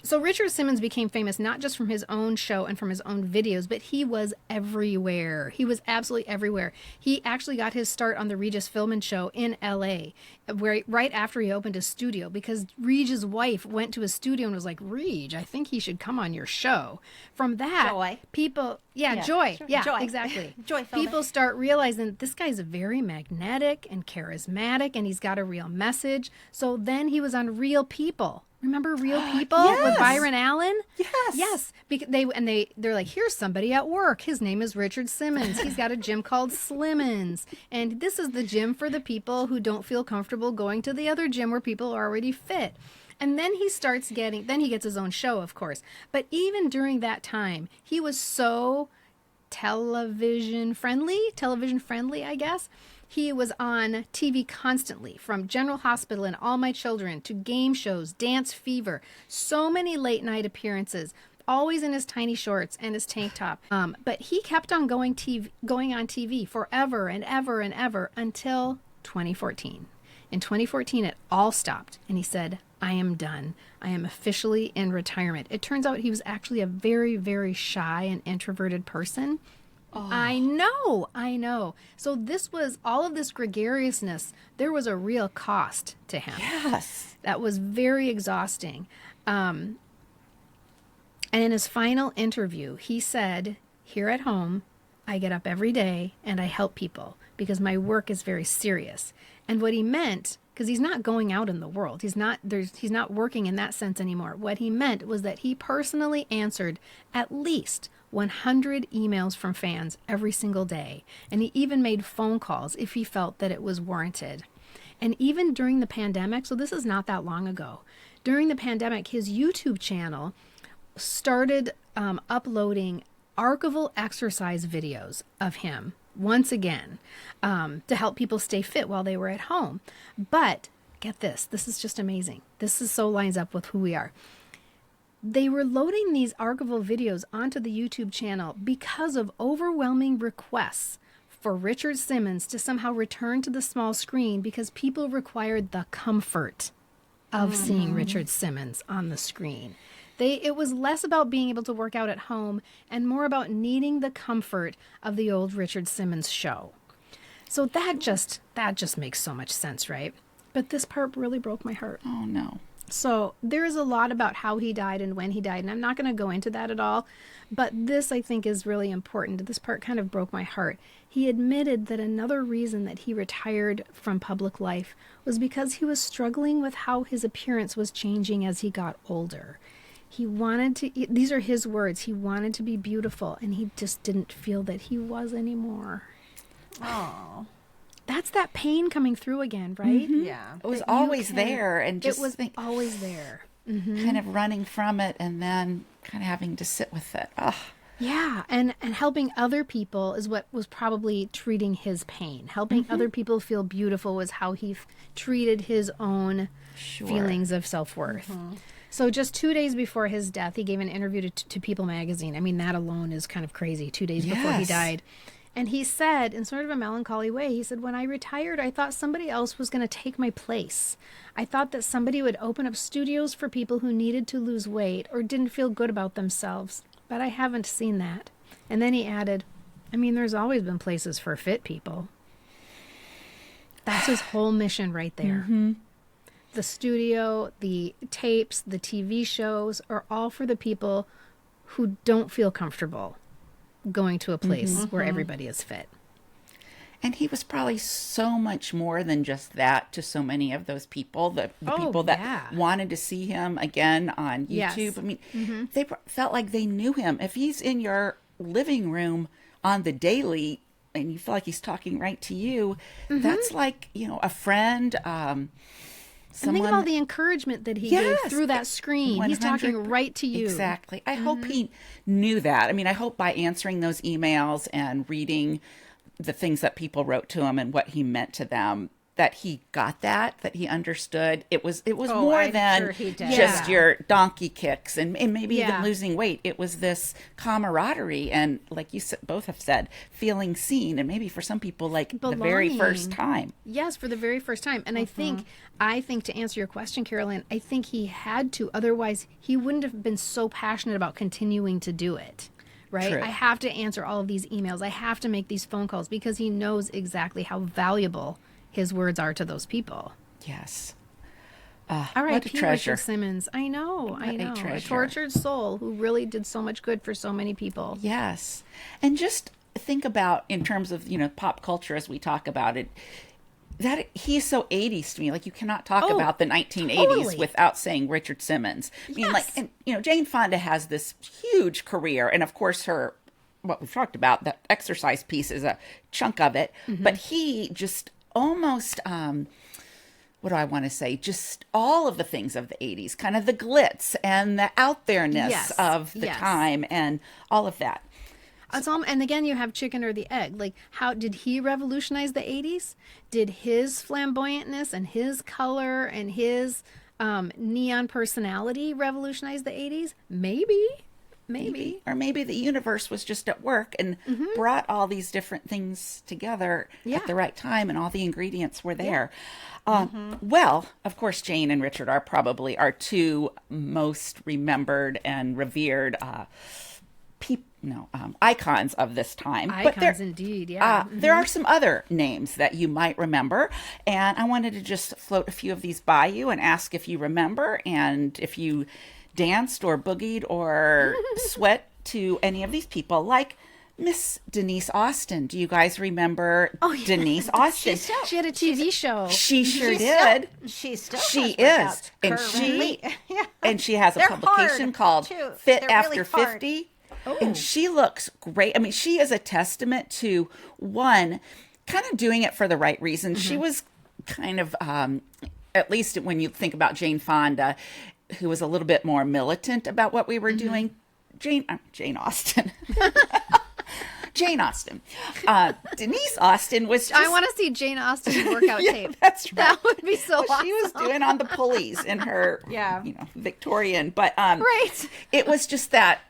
So Richard Simmons became famous not just from his own show and from his own videos, but he was everywhere. He was absolutely everywhere. He actually got his start on the Regis Philbin show in L.A., right after he opened his studio, because Reg's wife went to his studio and was like, Reg, I think he should come on your show. From that, Joy. People, Joy. Sure. Yeah, Joy. exactly. Joy Philbin. People start realizing this guy's very magnetic and charismatic, and he's got a real message. So then he was on Real People Remember Real People Yes. with Byron Allen? Yes. Yes. They're like, here's somebody at work. His name is Richard Simmons. He's got a gym called Slimmons. And this is the gym for the people who don't feel comfortable going to the other gym where people are already fit. And then he gets his own show, of course. But even during that time, he was so television friendly, I guess. He was on TV constantly, from General Hospital and All My Children to game shows, Dance Fever, so many late night appearances, always in his tiny shorts and his tank top. But he kept on going on TV forever and ever and ever until 2014. In 2014, it all stopped, and he said, I am done. I am officially in retirement. It turns out he was actually a very, very shy and introverted person. Oh. I know. So this was all of this gregariousness. There was a real cost to him. Yes. That was very exhausting. And in his final interview, he said, here at home, I get up every day and I help people because my work is very serious. And what he meant, because he's not going out in the world, he's not working in that sense anymore. What he meant was that he personally answered at least 100 emails from fans every single day. And he even made phone calls if he felt that it was warranted. And even during the pandemic, so this is not that long ago, during the pandemic, his YouTube channel started uploading archival exercise videos of him once again to help people stay fit while they were at home. But get this is just amazing. This is so lines up with who we are. They were loading these archival videos onto the YouTube channel because of overwhelming requests for Richard Simmons to somehow return to the small screen because people required the comfort of seeing Richard Simmons on the screen. It was less about being able to work out at home and more about needing the comfort of the old Richard Simmons show. So that just makes so much sense, right? But this part really broke my heart. Oh, no. So there is a lot about how he died and when he died, and I'm not going to go into that at all. But this, I think, is really important. This part kind of broke my heart. He admitted that another reason that he retired from public life was because he was struggling with how his appearance was changing as he got older. He wanted to, these are his words, he wanted to be beautiful, and he just didn't feel that he was anymore. Oh. That's that pain coming through again, right? Mm-hmm. Yeah. It was always there, and just it was always there. Mm-hmm. kind of running from it and then kind of having to sit with it. Oh. Yeah, and helping other people is what was probably treating his pain. Helping other people feel beautiful was how he treated his own feelings of self-worth. So just 2 days before his death, he gave an interview to People magazine. I mean, that alone is kind of crazy, 2 days before he died. And he said, in sort of a melancholy way, he said, when I retired, I thought somebody else was going to take my place. I thought that somebody would open up studios for people who needed to lose weight or didn't feel good about themselves. But I haven't seen that. And then he added, I mean, there's always been places for fit people. That's his whole mission right there. The studio, the tapes, the TV shows are all for the people who don't feel comfortable going to a place where everybody is fit. And he was probably so much more than just that to so many of those people, the people that wanted to see him again on YouTube. Yes. I mean, they felt like they knew him. If he's in your living room on the daily and you feel like he's talking right to you, that's like, a friend, and think about the encouragement that he gave through that screen. He's talking right to you. Exactly. I hope he knew that. I mean, I hope by answering those emails and reading the things that people wrote to him and what he meant to them, that he got that he understood. It was more than just your donkey kicks and maybe even losing weight. It was this camaraderie and, like you both have said, feeling seen, and maybe for some people, like belonging. The very first time. Yes, for the very first time. And I think to answer your question, Carolyn, I think he had to. Otherwise, he wouldn't have been so passionate about continuing to do it. Right? True. I have to answer all of these emails. I have to make these phone calls because he knows exactly how valuable his words are to those people. Yes. All right, what a treasure. Richard Simmons. I know. A tortured soul who really did so much good for so many people. Yes. And just think about, in terms of, pop culture as we talk about it, that he's so 80s to me. Like, you cannot talk about the 1980s totally. without saying Richard Simmons. I mean, like, and Jane Fonda has this huge career, and of course her, what we've talked about, the exercise piece is a chunk of it, but he just almost what do I want to say? Just all of the things of the 80s, kind of the glitz and the out there-ness of the time and all of that. And again, you have chicken or the egg. Like, how did he revolutionize the 80s? Did his flamboyantness and his color and his neon personality revolutionize the 80s? Maybe. Or maybe the universe was just at work and brought all these different things together at the right time, and all the ingredients were there. Well, of course, Jane and Richard are probably our two most remembered and revered icons of this time. Icons, indeed, yeah. There are some other names that you might remember, and I wanted to just float a few of these by you and ask if you remember, and if you danced or boogied or sweat to any of these people, like Miss Denise Austin. Do you guys remember Denise Austin? She had a TV show. She sure did. She is, and she has a publication called Fit After 50. And she looks great. I mean, she is a testament to, one, kind of doing it for the right reasons. She was kind of, at least when you think about Jane Fonda, who was a little bit more militant about what we were doing. Jane Austen. Jane Austen. Denise Austin was just... I want to see Jane Austen's workout tape. That's right. That would be so awesome. She was doing on the pulleys in her, Victorian. But it was just that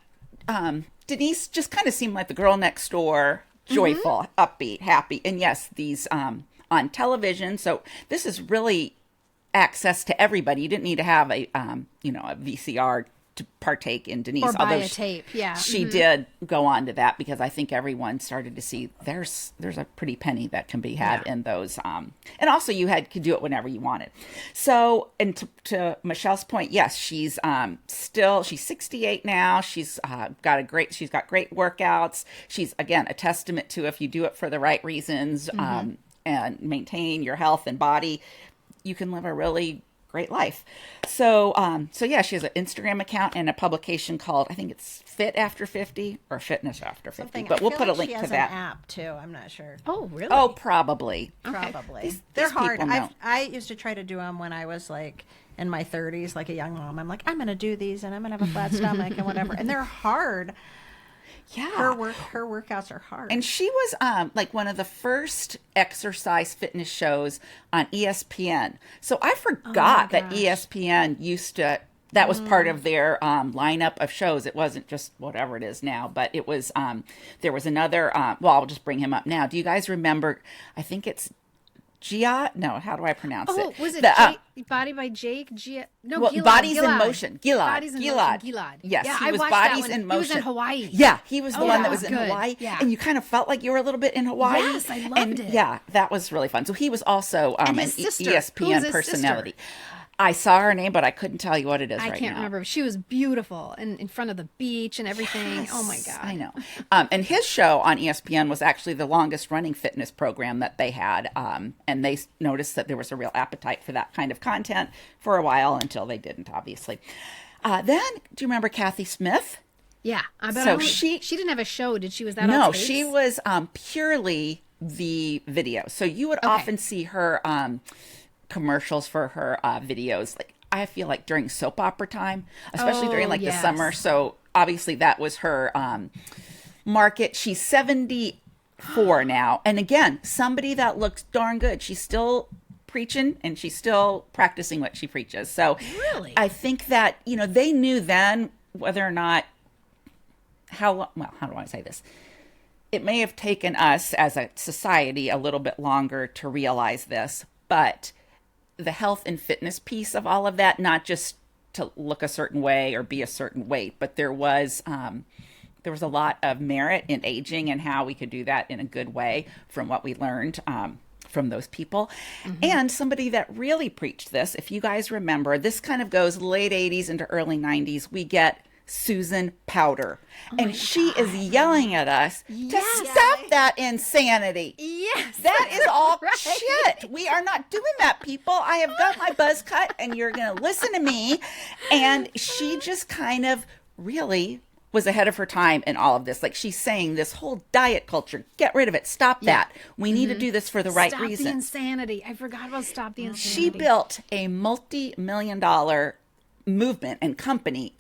Denise just kind of seemed like the girl next door, joyful, upbeat, happy. And yes, these on television. So this is really access to everybody. You didn't need to have a VCR to partake in Denise. Or buy a tape, She did go on to that, because I think everyone started to see there's a pretty penny that can be had in those. And also you could do it whenever you wanted. So, and to Michelle's point, yes, she's she's 68 now. She's got great workouts. She's, again, a testament to, if you do it for the right reasons and maintain your health and body, you can live a really great life. So she has an Instagram account and a publication called, I think it's Fit After 50 or Fitness After 50. But we'll put a link to that. She has an app too. I'm not sure. Oh, really? Oh, probably. Probably. They're They're hard. know. I used to try to do them when I was like in my 30s, like a young mom. I'm like, I'm going to do these, and I'm going to have a flat stomach and whatever. And they're hard. Yeah. Her workouts are hard. And she was like one of the first exercise fitness shows on ESPN. So I forgot that ESPN used to, that was part of their lineup of shows. It wasn't just whatever it is now, but it was, there was another, I'll just bring him up now. Do you guys remember, I think it's Gia? No, how do I pronounce it? Oh, was it Body by Jake? Gilad. Bodies in Motion. Gilad. Bodies in Motion. Gilad. Yes, yeah, he was watched Bodies that one. in Motion. He was in Hawaii. Yeah, he was the one that was in good. Hawaii. Yeah. And you kind of felt like you were a little bit in Hawaii. Yes, I loved it. Yeah, that was really fun. So he was also an ESPN personality. Sister? I saw her name, but I couldn't tell you what it is right now. I can't remember. She was beautiful and in front of the beach and everything. Yes, oh, my God. I know. And his show on ESPN was actually the longest running fitness program that they had. And they noticed that there was a real appetite for that kind of content for a while, until they didn't, obviously. Then, do you remember Kathy Smith? Yeah. So she didn't have a show, did she? Was that No, on tapes? she was purely the video. So you would often see her commercials for her videos, like I feel like during soap opera time, especially during the summer. So obviously that was her market. She's 74 now, and again, somebody that looks darn good. She's still preaching and she's still practicing what she preaches. So really, I think that they knew then whether or not how do I say this? It may have taken us as a society a little bit longer to realize this, but the health and fitness piece of all of that, not just to look a certain way or be a certain weight, but there was a lot of merit in aging and how we could do that in a good way from what we learned from those people. And somebody that really preached this, if you guys remember, this kind of goes late 80s into early 90s, we get Susan Powder. And she is yelling at us to stop that insanity. Yes. Yes. That is all Right. shit. We are not doing that, people. I have got my buzz cut, and you're going to listen to me. And she just kind of really was ahead of her time in all of this. Like, she's saying this whole diet culture, get rid of it. Stop that. We need to do this for the right Stop reasons. the insanity. I forgot about Stop the Insanity. She built a multi-million-dollar movement and company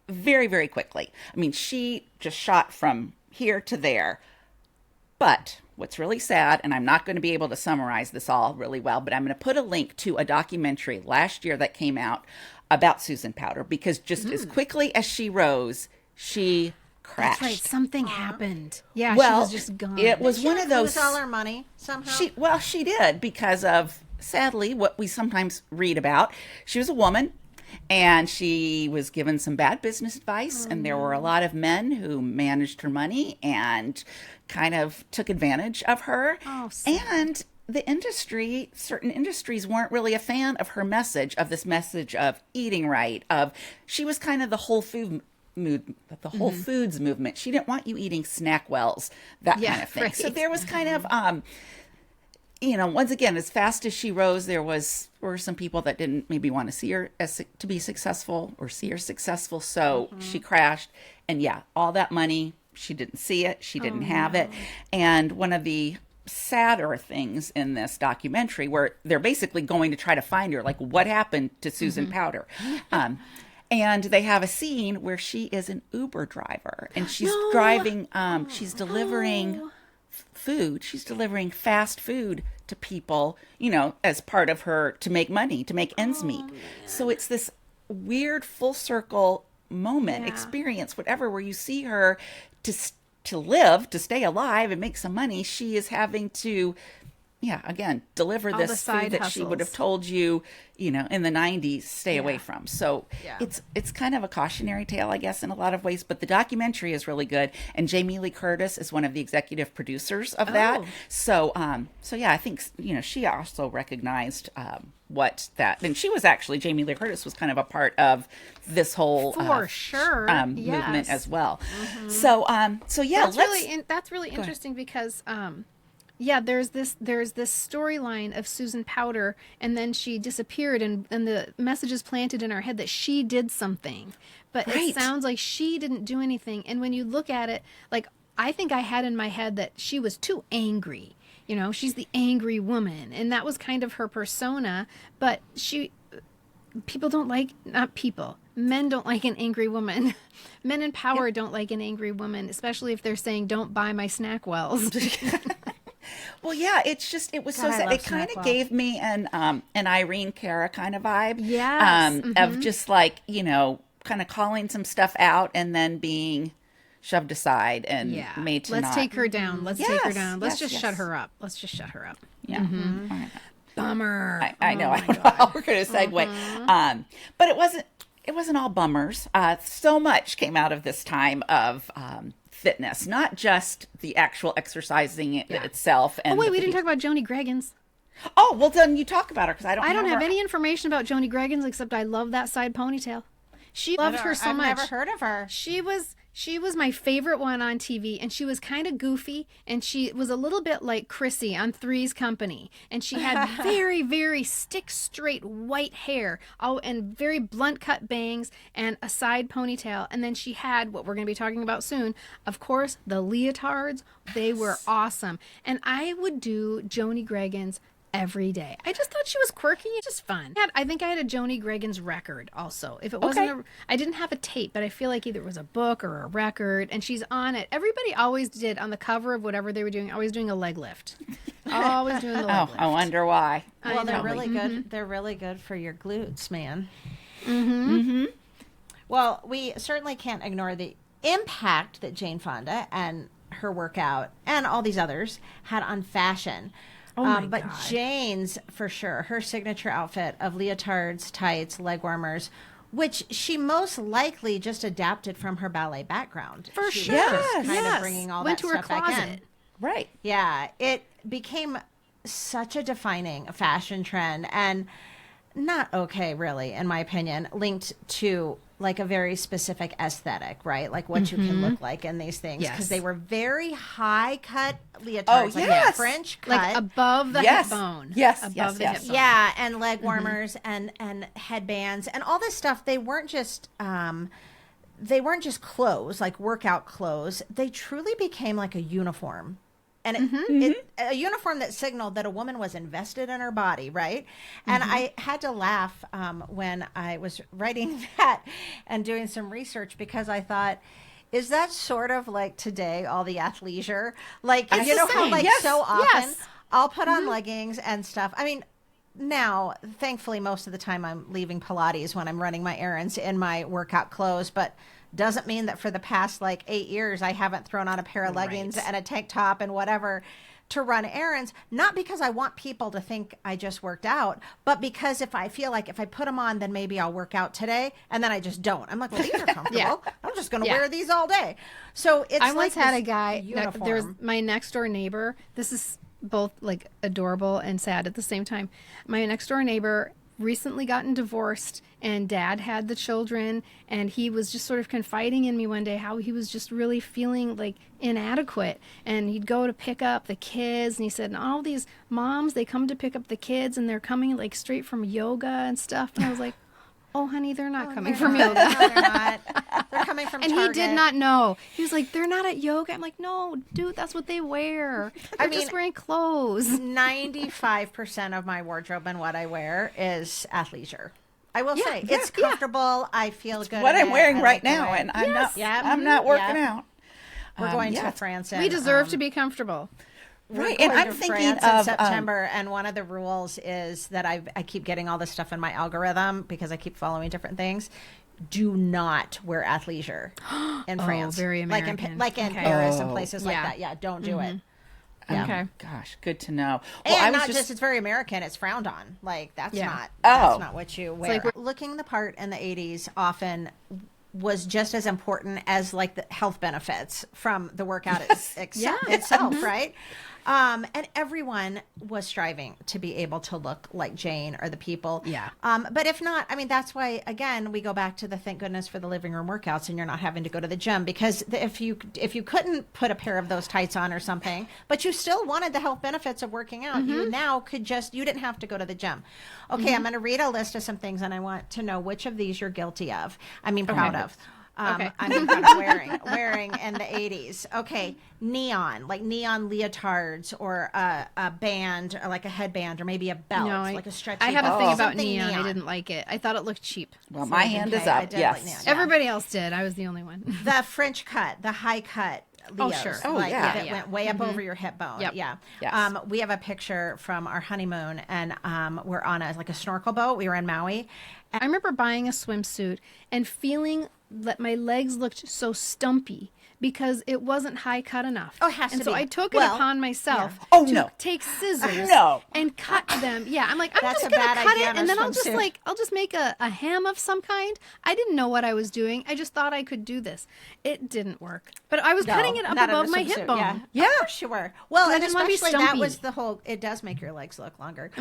very, very quickly. I mean, she just shot from here to there. But what's really sad, and I'm not going to be able to summarize this all really well, but I'm going to put a link to a documentary last year that came out about Susan Powter, because just as quickly as she rose, she crashed. That's right. Something happened. Yeah, Well, she was just gone. it was Did she one of those. lose all her money somehow? She did, because of, sadly, what we sometimes read about. She was a woman, and she was given some bad business advice, and there were a lot of men who managed her money and kind of took advantage of her. Oh, sad. And the industry, certain industries weren't really a fan of her message, of this message of eating right, she was kind of the whole foods movement. She didn't want you eating snack wells, that kind of thing. Right. So there was kind of, once again, as fast as she rose, were some people that didn't maybe want to see her to be successful or see her successful. So she crashed, and all that money, she didn't see it. She didn't have it. And one of the sadder things in this documentary, where they're basically going to try to find her, like, what happened to Susan Powter? And they have a scene where she is an Uber driver, and she's driving, she's delivering food. She's delivering fast food to people, as part of her, to make money, to make ends meet. So it's this weird full circle moment, experience, whatever, where you see her to live, to stay alive and make some money. She is having to, again, deliver All this the side food that she would have hustles. told you, in the 90s, stay away from. So it's kind of a cautionary tale, I guess, in a lot of ways. But the documentary is really good. And Jamie Lee Curtis is one of the executive producers of that. So I think, she also recognized and she was actually, Jamie Lee Curtis was kind of a part of this whole For sure. movement Yes. as well. So That's really interesting because there's this storyline of Susan Powter, and then she disappeared, and the message is planted in our head that she did something, but it sounds like she didn't do anything. And when you look at it, like, I think I had in my head that she was too angry. She's the angry woman, and that was kind of her persona. But men don't like an angry woman. Men in power don't like an angry woman, especially if they're saying, "Don't buy my snack wells." Well, it was so sad. It kind of gave me an Irene Cara kind of vibe. Yes. Of just like, kind of calling some stuff out and then being shoved aside and made to Let's take her down. Let's take her Yes, down. Let's yes, just yes. shut her up. Let's just shut her up. Yeah. Bummer. I know. I don't know how we're going to segue. But it wasn't all bummers. So much came out of this time of fitness, not just the actual exercising itself. And We didn't talk about Joni Greggins. Oh, well, then you talk about her, because I don't have any information about Joni Greggins except I love that side ponytail. She loved her so much. I've never heard of her. She was my favorite one on TV, and she was kind of goofy, and she was a little bit like Chrissy on Three's Company, and she had very, very stick-straight white hair, and very blunt-cut bangs, and a side ponytail, and then she had, what we're going to be talking about soon, of course, the leotards. They were awesome, and I would do Joni Greggins every day. I just thought she was quirky and just fun. I think I had a Joni Greggins record also. If it wasn't I didn't have a tape, but I feel like either it was a book or a record, and she's on it. Everybody always did on the cover of whatever they were doing, always doing a leg lift. Always doing the leg lift. I wonder why. Well, they're really good. They're really good for your glutes, man. Well, we certainly can't ignore the impact that Jane Fonda and her workout and all these others had on fashion. But Jane's, for sure, her signature outfit of leotards, tights, leg warmers, which she most likely just adapted from her ballet background. For She sure. was just kind of bringing all Went that to her stuff back in. closet. Right. Yeah, it became such a defining fashion trend, and not okay, really, in my opinion, linked to like a very specific aesthetic, right? Like what you can look like in these things, because they were very high cut leotards, like French cut, like above the hip bone. Yes, above the hip bone. Yeah, and leg warmers and headbands and all this stuff. They weren't just clothes, like workout clothes. They truly became like a uniform. And a uniform that signaled that a woman was invested in her body, right? And I had to laugh when I was writing that and doing some research, because I thought, is that sort of like today, all the athleisure? Like, you know how like so often I'll put on leggings and stuff. I mean, now, thankfully, most of the time I'm leaving Pilates when I'm running my errands in my workout clothes, but doesn't mean that for the past like 8 years I haven't thrown on a pair of leggings and a tank top and whatever to run errands. Not because I want people to think I just worked out, but because if I feel like if I put them on, then maybe I'll work out today, and then I just don't. I'm like, well, these are comfortable. I'm just going to wear these all day. So it's I once like had a guy. uniform. There's my next door neighbor. This is both like adorable and sad at the same time. My next door neighbor recently gotten divorced, and dad had the children, and he was just sort of confiding in me one day how he was just really feeling like inadequate, and he'd go to pick up the kids, and he said, and all these moms, they come to pick up the kids and they're coming like straight from yoga and stuff, and I was like, oh honey, they're not coming from yoga. No, they're not. They're coming from and Target. he did not know. He was like, they're not at yoga. I'm like, no, dude, that's what they wear. They're just wearing clothes. 95% of my wardrobe and what I wear is athleisure. I will say it's comfortable. I feel good. What in I'm wearing right the now, way. and I'm not working out. We're going to France. We deserve to be comfortable. Right, We're and going I'm to thinking France of in September, and one of the rules is that I keep getting all this stuff in my algorithm because I keep following different things. Do not wear athleisure in France. Very American. Like in Paris and places like that. Yeah, don't do it. Yeah. Okay. Gosh, good to know. Well, I and was not just it's very American, it's frowned on. Like that's not what you wear. like looking the part in the 80s often was just as important as like the health benefits from the workout itself, right? And everyone was striving to be able to look like Jane or the people. Yeah. But if not, I mean, that's why, again, we go back to the thank goodness for the living room workouts and you're not having to go to the gym, because if you couldn't put a pair of those tights on or something, but you still wanted the health benefits of working out, you now could you didn't have to go to the gym. Okay, I'm going to read a list of some things and I want to know which of these you're guilty of. I mean, proud of. I mean, wearing in the 80s. Okay, neon leotards, or a band, or like a headband, or maybe a belt, like a stretchy. I have a thing about neon. I didn't like it. I thought it looked cheap. Well, my hand is up. Yes, like Everybody else did. I was the only one. The French cut, the high cut. Leos, sure. That went way up over your hip bone. Yep. Yeah. Yes. We have a picture from our honeymoon, and we're on a snorkel boat. We were in Maui. I remember buying a swimsuit and feeling that my legs looked so stumpy because it wasn't high cut enough. Oh, it has to be. And so I took it upon myself to take scissors and cut them. Yeah, I'm like, I'm That's just a going to bad cut idea it, on a and then swimsuit. I'll just make a hem of some kind. I didn't know what I was doing. I just thought I could do this. It didn't work. But I was cutting it up not above in a my swimsuit. hip bone. Yeah, of course you were. Well, I and didn't want to be especially that stumpy. was the whole. It does make your legs look longer.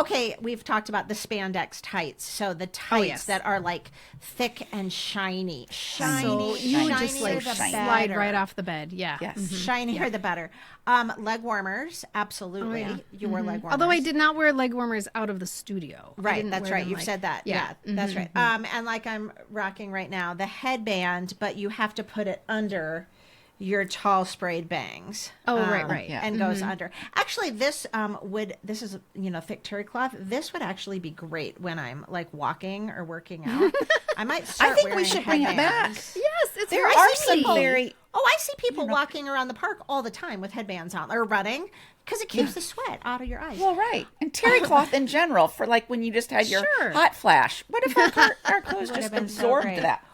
Okay, we've talked about the spandex tights. So the tights that are like thick and shiny. So you would just like slide right off the bed. Yeah. Yes. Shinier the better. Leg warmers, absolutely. You wore leg warmers. Although I did not wear leg warmers out of the studio. Right, that's right. You've said that. Yeah, that's right. And like I'm rocking right now, the headband, but you have to put it under your tall sprayed bangs. Oh, right. Yeah. And goes under. Actually, this this is, thick terry cloth. This would actually be great when I'm like walking or working out. I might start I think we wearing should bring it back. headbands. Yes, it's There very are some easy. very I see people walking around the park all the time with headbands on or running because it keeps the sweat out of your eyes. well, right, and terry cloth in general for like when you just had your hot flash. What if our clothes just been so absorbed great. that?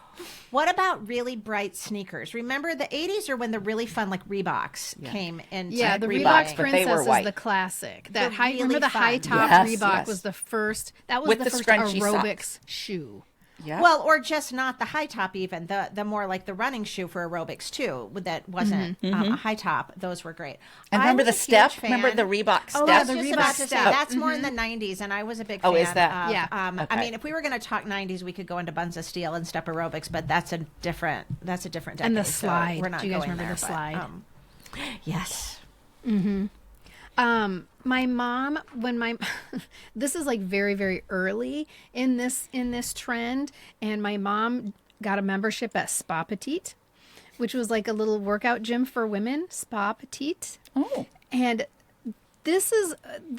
What about really bright sneakers? Remember the 80s are when the really fun like Reeboks came into Yeah, the Reeboks, Reebok but they were Princess is white. the classic. That They're really remember the fun. high top Yes, Reebok yes. was the first. That was With the the first scrunchy aerobics socks. shoe. Yeah. Well, or just not the high top even, the more like the running shoe for aerobics too, that wasn't a high top. Those were great. And I remember was the a step? huge fan. Remember the Reebok step? Oh, I was the just Reebok about to say, step. that's more in the 90s, and I was a big fan Oh, is that? of, Yeah. I Okay. mean, if we were going to talk 90s, we could go into Buns of Steel and step aerobics, but that's a different decade. And the so slide. we're not Do you guys going remember there, the but, slide? yes. My mom, this is like very, very early in this trend, and my mom got a membership at Spa Petite, which was like a little workout gym for women, Spa Petite. Oh. And this is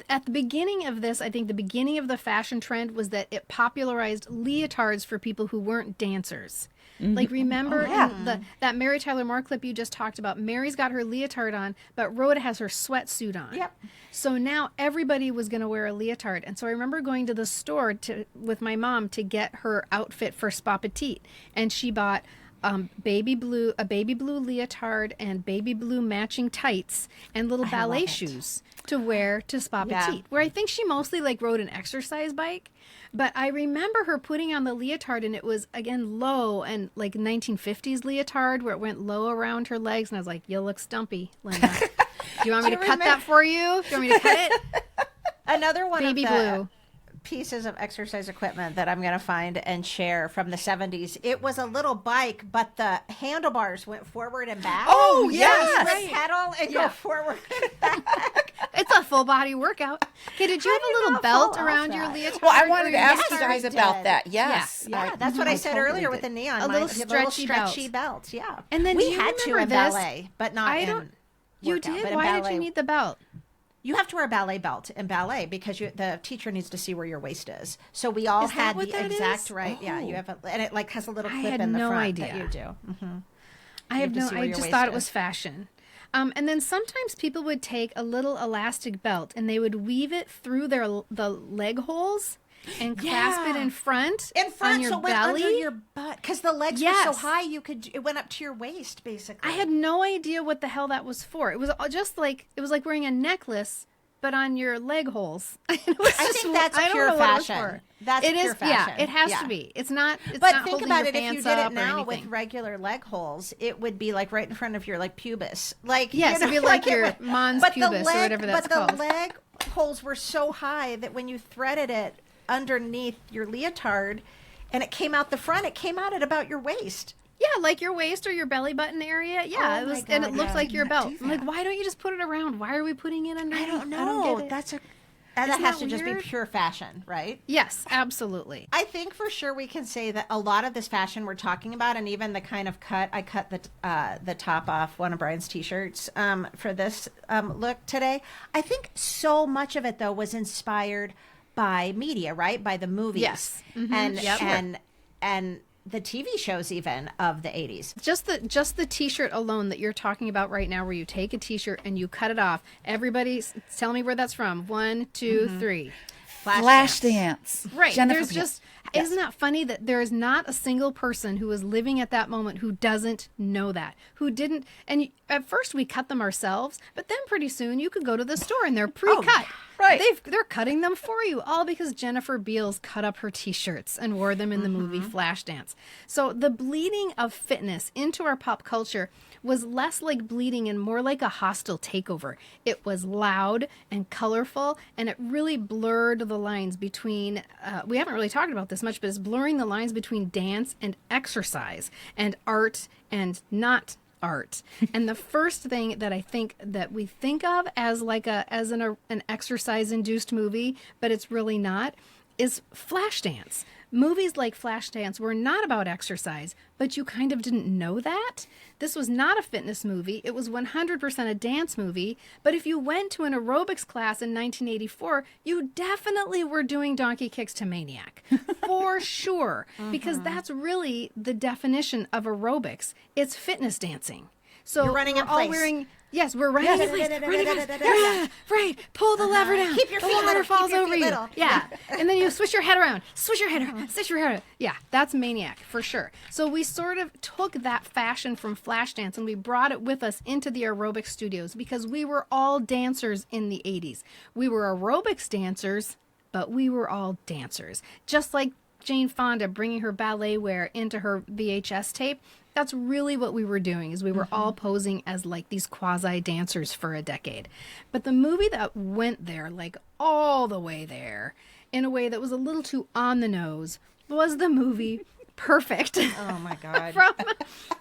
at the beginning of this, I think the beginning of the fashion trend was that it popularized leotards for people who weren't dancers. Like, remember in that Mary Tyler Moore clip you just talked about, Mary's got her leotard on, but Rhoda has her sweatsuit on. Yep. So now everybody was going to wear a leotard. And so I remember going to the store with my mom to get her outfit for Spa Petite. And she bought a baby blue leotard and baby blue matching tights and little ballet shoes to wear to Spa Petite, where I think she mostly like rode an exercise bike. But I remember her putting on the leotard, and it was, again, low, and like 1950s leotard where it went low around her legs. And I was like, you look stumpy, Linda. Do you want me to cut that for you? Do you want me to cut it? Another one Baby of the blue. pieces of exercise equipment that I'm going to find and share from the 70s. It was a little bike, but the handlebars went forward and back. Oh, You yes. would pedal and go forward and back. It's a full body workout. Okay, did you have a little belt around your leotard? Well, I wanted to ask you Yes, guys we about did. that. Yes. Yeah, that's what I said totally earlier did. with the neon. A Mine little had stretchy belt. Yeah. And then we do you had to remember in this? ballet, but not in You workout, did? but in Why did ballet. you need the belt? You have to wear a ballet belt in ballet because the teacher needs to see where your waist is. So we all Is that had what the that exact is? right. Yeah, you have and it like has a little I clip had in the no front idea. that you do. I have to no. see where I your just waist thought it is. was fashion. And then sometimes people would take a little elastic belt and they would weave it through the leg holes and clasp it in front. In front, on your so it went belly. under your butt because the legs were Yes. so high. It went up to your waist basically. I had no idea what the hell that was for. It was just like wearing a necklace, but on your leg holes. I think that's I don't pure know what it was fashion. for. That's it pure is. fashion. Yeah, it has Yeah. to be. It's not. It's But not think holding about your it, if you pants did up it or now with anything. regular leg holes, it would be like right in front of your like pubis. Like Yes, you know, it'd be like it your would- mons but pubis or whatever that's but called. the leg holes were so high that when you threaded it underneath your leotard and it came out the front, it came out at about your waist. Yeah, like your waist or your belly button area. Yeah, Oh it my was, and it God, looks yeah. like your Did not belt. do I'm like, that. why don't you just put it around? Why are we putting it under? I don't know. I don't get it. That Isn't has that to just be weird? pure fashion, right? Yes, absolutely. I think for sure we can say that a lot of this fashion we're talking about, and even the kind of cut, I cut the top off one of Brian's t-shirts for this look today. I think so much of it though was inspired by media, right? By the movies, Yes. Mhm. and Yep. and the TV shows even of the 80s. Just the t-shirt alone that you're talking about right now, where you take a t-shirt and you cut it off. Everybody, tell me where that's from. 1, 2, 3. Flashdance. Right. Jennifer There's Beals. just, isn't that funny that there is not a single person who is living at that moment who doesn't know that, who didn't. And at first we cut them ourselves, but then pretty soon you could go to the store and they're pre-cut. right. They're cutting them for you, all because Jennifer Beals cut up her t-shirts and wore them in the movie Flashdance. So the bleeding of fitness into our pop culture was less like bleeding and more like a hostile takeover. It was loud and colorful, and it really blurred the lines between, we haven't really talked about this much, but it's blurring the lines between dance and exercise and art and not art. And the first thing that I think that we think of as like an exercise induced movie, but it's really not, is Flashdance. Movies like Flashdance were not about exercise, but you kind of didn't know that. This was not a fitness movie. It was 100% a dance movie. But if you went to an aerobics class in 1984, you definitely were doing donkey kicks to Maniac. For sure. Because that's really the definition of aerobics. It's fitness dancing. So You're running we're in all place. wearing... Yes, we're running in place. Running in place. Yeah, right. Pull the lever down. Keep your The feet water little. Keep falls your over feet you. little. Yeah. And then you switch your head around. Switch your head around. Switch your head around. Yeah, that's Maniac for sure. So we sort of took that fashion from Flashdance and we brought it with us into the aerobic studios because we were all dancers in the 80s. We were aerobics dancers, but we were all dancers. Just like Jane Fonda bringing her ballet wear into her VHS tape. That's really what we were doing, is we were all posing as like these quasi dancers for a decade. But the movie that went there, like all the way there, in a way that was a little too on the nose, was the movie Perfect. Oh my God.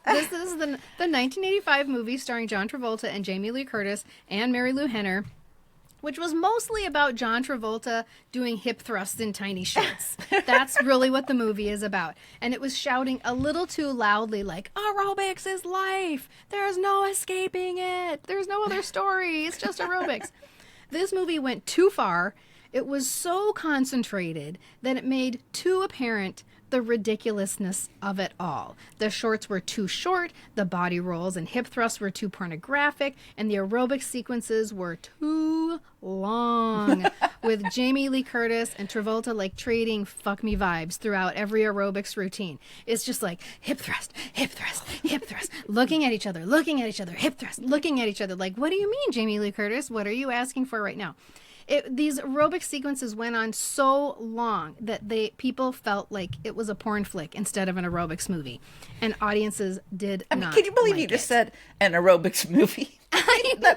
This is the 1985 movie starring John Travolta and Jamie Lee Curtis and Mary Lou Henner, which was mostly about John Travolta doing hip thrusts in tiny shorts. That's really what the movie is about. And it was shouting a little too loudly, like, aerobics is life. There's no escaping it. There's no other story. It's just aerobics. This movie went too far. It was so concentrated that it made too apparent the ridiculousness of it all. The shorts were too short, the body rolls and hip thrusts were too pornographic, and the aerobic sequences were too long, with Jamie Lee Curtis and Travolta like trading fuck me vibes throughout every aerobics routine. It's just like hip thrust, hip thrust, hip thrust, looking at each other, hip thrust, looking at each other. Like, what do you mean, Jamie Lee Curtis? What are you asking for right now? These aerobic sequences went on so long that people felt like it was a porn flick instead of an aerobics movie, and audiences did not. Can you believe like you just it. said an aerobics movie? I know.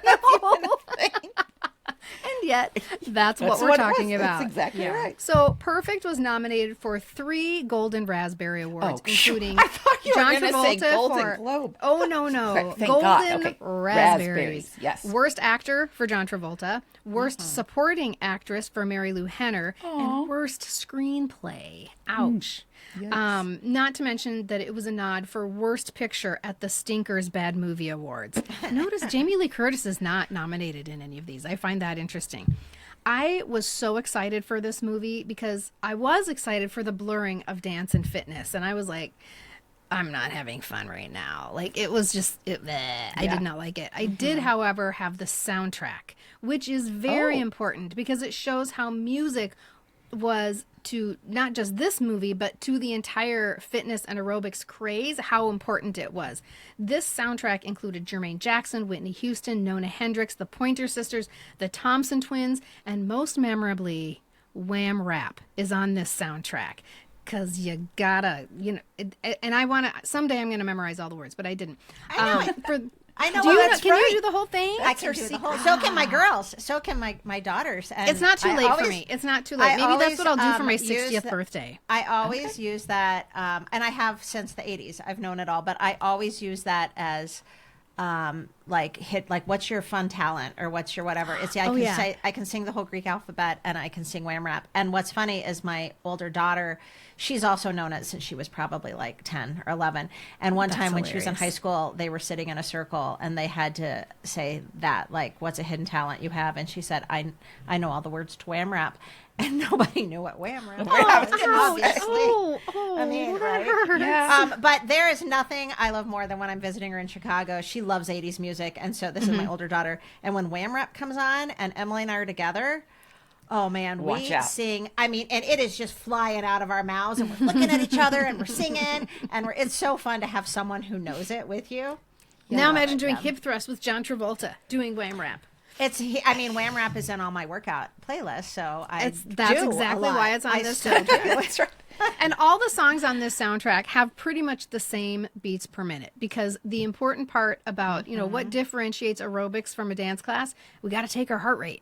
And yet, that's what we're talking about. That's exactly right. So, Perfect was nominated for 3 Golden Raspberry Awards, including I thought you John were going to say Travolta Golden for Globe. Oh no, Thank Golden God. Okay. Raspberries. Yes. Worst actor for John Travolta, worst supporting actress for Mary Lou Henner, and worst screenplay. Ouch. Yes. Not to mention that it was a nod for Worst Picture at the Stinkers Bad Movie Awards. Notice Jamie Lee Curtis is not nominated in any of these. I find that interesting. I was so excited for this movie because I was excited for the blurring of dance and fitness. And I was like, I'm not having fun right now. Like, it was just, I did not like it. I did, however, have the soundtrack, which is very important because it shows how music was to not just this movie, but to the entire fitness and aerobics craze, how important it was. This soundtrack included Jermaine Jackson, Whitney Houston, Nona Hendrix, the Pointer Sisters, the Thompson Twins, and most memorably, Wham Rap is on this soundtrack. Because you gotta, and I want to, someday I'm going to memorize all the words, but I didn't. I know. I know. Can you do the whole thing? I can do the whole. So can my girls. So can my daughters. And it's not too late for me. It's not too late. Maybe that's what I'll do for my 60th birthday. I always use that, and I have since the 80s. I've known it all, but I always use that as what's your fun talent or what's your whatever. It's I can sing the whole Greek alphabet and I can sing Wham Rap. And what's funny is my older daughter, she's also known it since she was probably like 10 or 11. And one time when she was in high school, they were sitting in a circle and they had to say that, like, what's a hidden talent you have? And she said, I know all the words to Wham Rap. And nobody knew what Wham Rap was, obviously. I mean, right? Yeah. But there is nothing I love more than when I'm visiting her in Chicago. She loves 80s music. And so this is my older daughter. And when Wham Rap comes on and Emily and I are together, oh man, we sing. I mean, and it is just flying out of our mouths, and we're looking at each other, and we're singing, and it's so fun to have someone who knows it with you. Now imagine doing hip thrust with John Travolta doing Wham Rap. Wham Rap is in all my workout playlists, so that's exactly why it's on this soundtrack. That's right. And all the songs on this soundtrack have pretty much the same beats per minute, because the important part about, what differentiates aerobics from a dance class, we got to take our heart rate.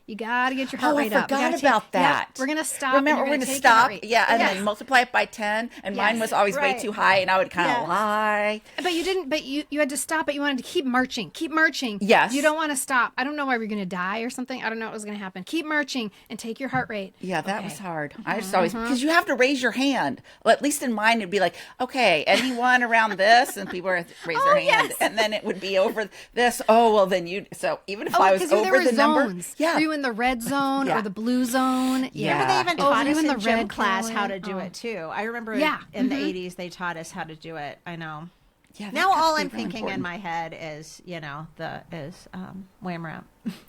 You got to get your heart rate up. I forgot about that. We're going to stop. Remember, we're going to stop. Yeah, and then multiply it by 10. And mine was always way too high, and I would kind of lie. But you didn't. But you had to stop it. You wanted to keep marching. Keep marching. Yes. You don't want to stop. I don't know why we're going to die or something. I don't know what was going to happen. Keep marching and take your heart rate. Yeah, that was hard. I just always, because you have to raise your hand. Well, at least in mine, it'd be like, okay, anyone around this? And people would raise their hand. And then it would be over this. Oh, well, then you. So even if I was over the number. Yeah. Were you in the red zone? Or the blue zone. Yeah. They even taught us in gym class how to do it too. I remember in the 80s they taught us how to do it. I know. Yeah. Now all I'm thinking in my head is, Wham Rap.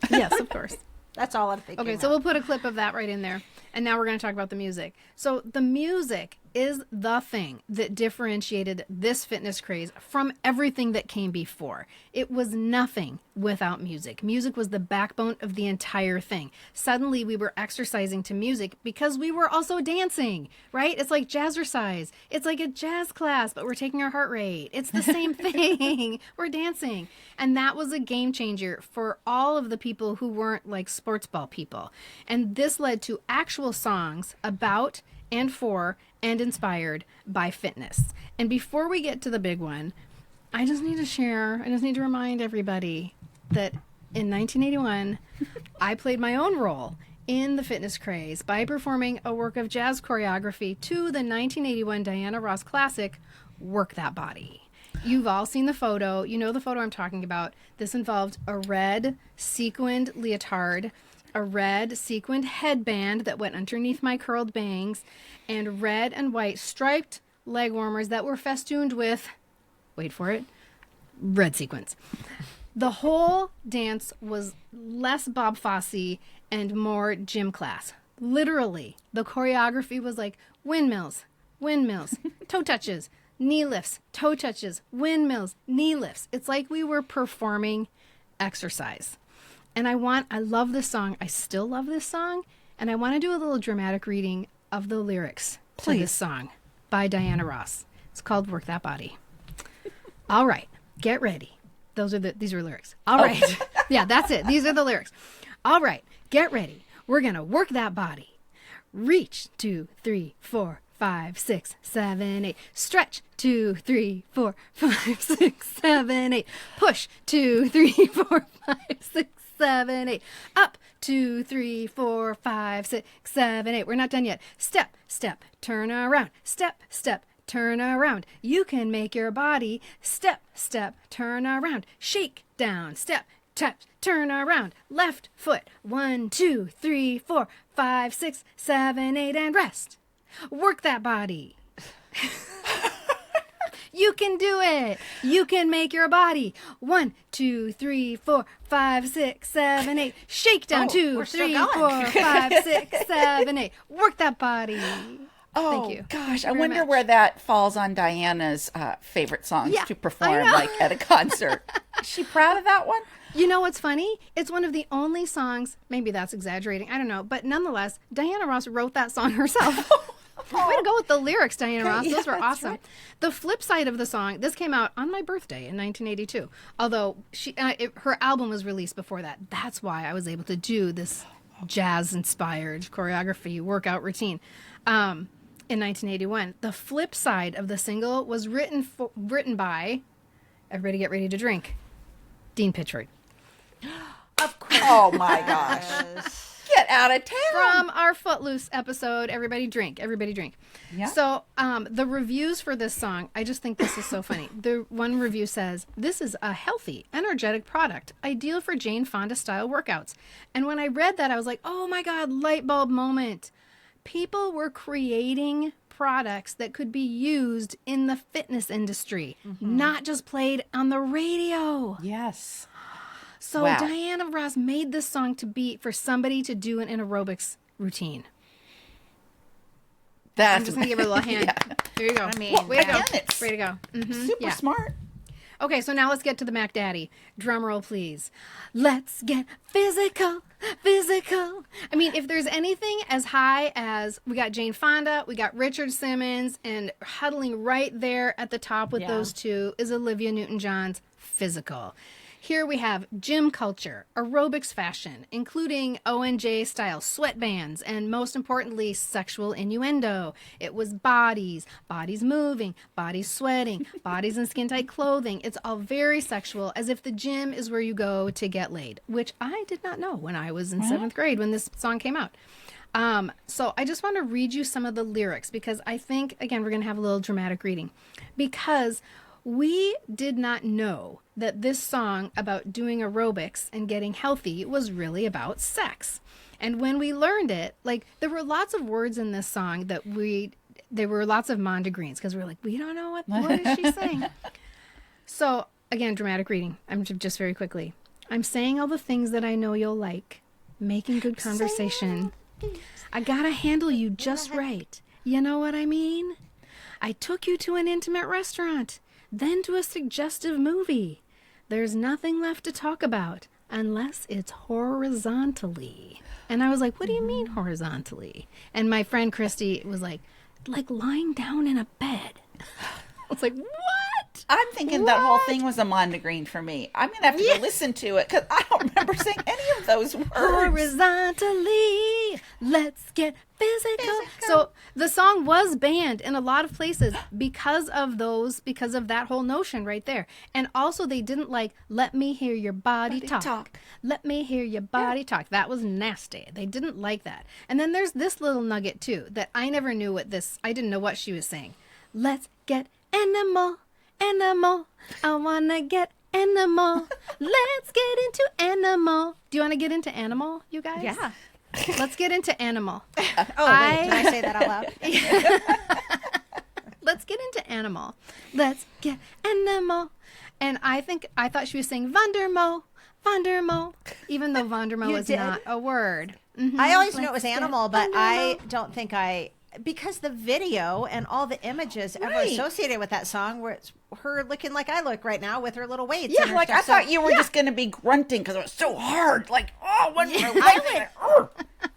Yes, of course. That's all I'm thinking. Okay, so we'll put a clip of that right in there. And now we're going to talk about the music. So the music is the thing that differentiated this fitness craze from everything that came before. It was nothing without music. Music was the backbone of the entire thing. Suddenly we were exercising to music because we were also dancing, right? It's like jazzercise. It's like a jazz class, but we're taking our heart rate. It's the same thing. We're dancing. And that was a game changer for all of the people who weren't like sports ball people. And this led to actual songs about and for and inspired by fitness. And before we get to the big one, I just need to remind everybody that in 1981, I played my own role in the fitness craze by performing a work of jazz choreography to the 1981 Diana Ross classic, Work That Body. You've all seen the photo. You know the photo I'm talking about. This involved a red sequined leotard, a red sequined headband that went underneath my curled bangs, and red and white striped leg warmers that were festooned with, wait for it, red sequins. The whole dance was less Bob Fosse and more gym class. Literally, the choreography was like windmills, toe touches, knee lifts, toe touches, windmills, knee lifts. It's like we were performing exercise. And I love this song. I still love this song. And I want to do a little dramatic reading of the lyrics to this song by Diana Ross. It's called Work That Body. All right, get ready. These are lyrics. All right. Yeah, that's it. These are the lyrics. All right, get ready. We're going to work that body. Reach, 2, 3, 4, 5, 6, 7, 8. Stretch, 2, 3, 4, 5, 6, 7, 8. Push, 2, 3, 4, 5, 6, 7, 8. Up, 2, 3, 4, 5, 6, 7, 8. We're not done yet. Step, step, turn around. Step, step, turn around. You can make your body step, step, turn around. Shake down, step, tap, turn around. Left foot. 1, 2, 3, 4, 5, 6, 7, 8, and rest. Work that body. You can do it. You can make your body. 1, 2, 3, 4, 5, 6, 7, 8. Shake down. 2, 3, 4, 5, 6, 7, 8. Work that body. Oh, thank you. Gosh, Thank I you very wonder much. where that falls on Diana's favorite songs Yeah, to I perform, know. like at a concert. Is she proud of that one? You know what's funny? It's one of the only songs, maybe that's exaggerating, I don't know, but nonetheless, Diana Ross wrote that song herself. Way to go with the lyrics, Diana Ross. Those were that's awesome. right. The flip side of the song, this came out on my birthday in 1982, although her album was released before that. That's why I was able to do this jazz-inspired choreography workout routine. In 1981. The flip side of the single was written by, everybody get ready to drink, Dean Pitchford. Of course. Oh my gosh. Get out of town. From our Footloose episode, everybody drink. Yeah. So the reviews for this song, I just think this is so funny. The one review says, this is a healthy, energetic product, ideal for Jane Fonda style workouts. And when I read that, I was like, oh my God, light bulb moment. People were creating products that could be used in the fitness industry, not just played on the radio. Yes. So Wow. Diana Ross made this song to be for somebody to do an aerobics routine. That's I'm just going to give her a little hand. Yeah. There you go. I mean, way to go. again, it's Way to go. super Yeah. smart. Okay, so now let's get to the Mac Daddy. Drum roll, please. Let's get physical. I mean, if there's anything as high as we got Jane Fonda, we got Richard Simmons, and huddling right there at the top with those two is Olivia Newton-John's Physical. Here we have gym culture, aerobics fashion, including ONJ style sweatbands, and most importantly, sexual innuendo. It was bodies moving, bodies sweating, bodies in skin tight clothing. It's all very sexual, as if the gym is where you go to get laid, which I did not know when I was in 7th grade when this song came out. So I just want to read you some of the lyrics because I think, again, we're going to have a little dramatic reading because we did not know that this song about doing aerobics and getting healthy was really about sex. And when we learned it, like there were lots of words in this song that there were lots of mondegreens because we were like, we don't know what is she saying? So again, dramatic reading. I'm just very quickly. I'm saying all the things that I know you'll like, making good conversation. I gotta handle you just right. You know what I mean? I took you to an intimate restaurant, then to a suggestive movie. There's nothing left to talk about unless it's horizontally. And I was like, what do you mean horizontally? And my friend Christy was like lying down in a bed. I was like, what? I'm thinking that whole thing was a Mondegreen for me. I'm going to have to go listen to it because I don't remember saying any of those words. Horizontally, let's get physical. So the song was banned in a lot of places because of that whole notion right there. And also they didn't let me hear your body talk. Let me hear your body talk. That was nasty. They didn't like that. And then there's this little nugget too that I never knew I didn't know what she was saying. Let's get animal. Animal, I wanna get animal. Let's get into animal. Do you want to get into animal, you guys? Yeah. Let's get into animal. Wait, did I say that out loud? Let's get into animal. Let's get animal. And I thought she was saying Vandermo, even though Vandermo is not a word. Mm-hmm. I always knew it was animal, but I don't think because the video and all the images ever associated with that song where it's her looking like I look right now with her little weights. Yeah, and her stuff. I thought you were just going to be grunting because it was so hard.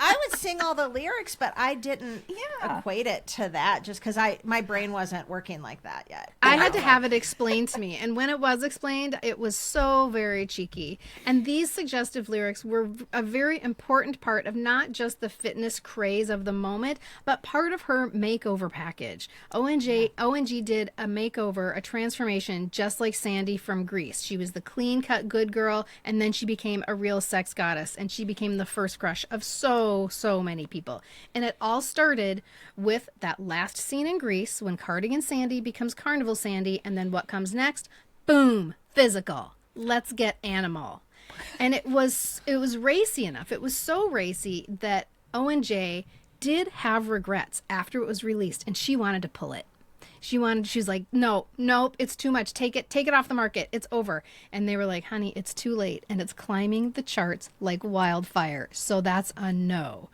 I would sing all the lyrics, but I didn't equate it to that just because my brain wasn't working like that yet. I had to have it explained to me. And when it was explained, it was so very cheeky. And these suggestive lyrics were a very important part of not just the fitness craze of the moment, but part of her makeover package. ONG did a makeover, a transformation, just like Sandy from Grease. She was the clean-cut good girl, and then she became a real sex goddess, and she became the first crush of so many people. And it all started with that last scene in Grease when Cardigan Sandy becomes Carnival Sandy, and then what comes next? Boom, physical. Let's get animal. And it was racy enough. It was so racy that ONJ did have regrets after it was released, and she wanted to pull it. She's like, nope, it's too much. Take it off the market. It's over. And they were like, honey, it's too late. And it's climbing the charts like wildfire. So that's a no.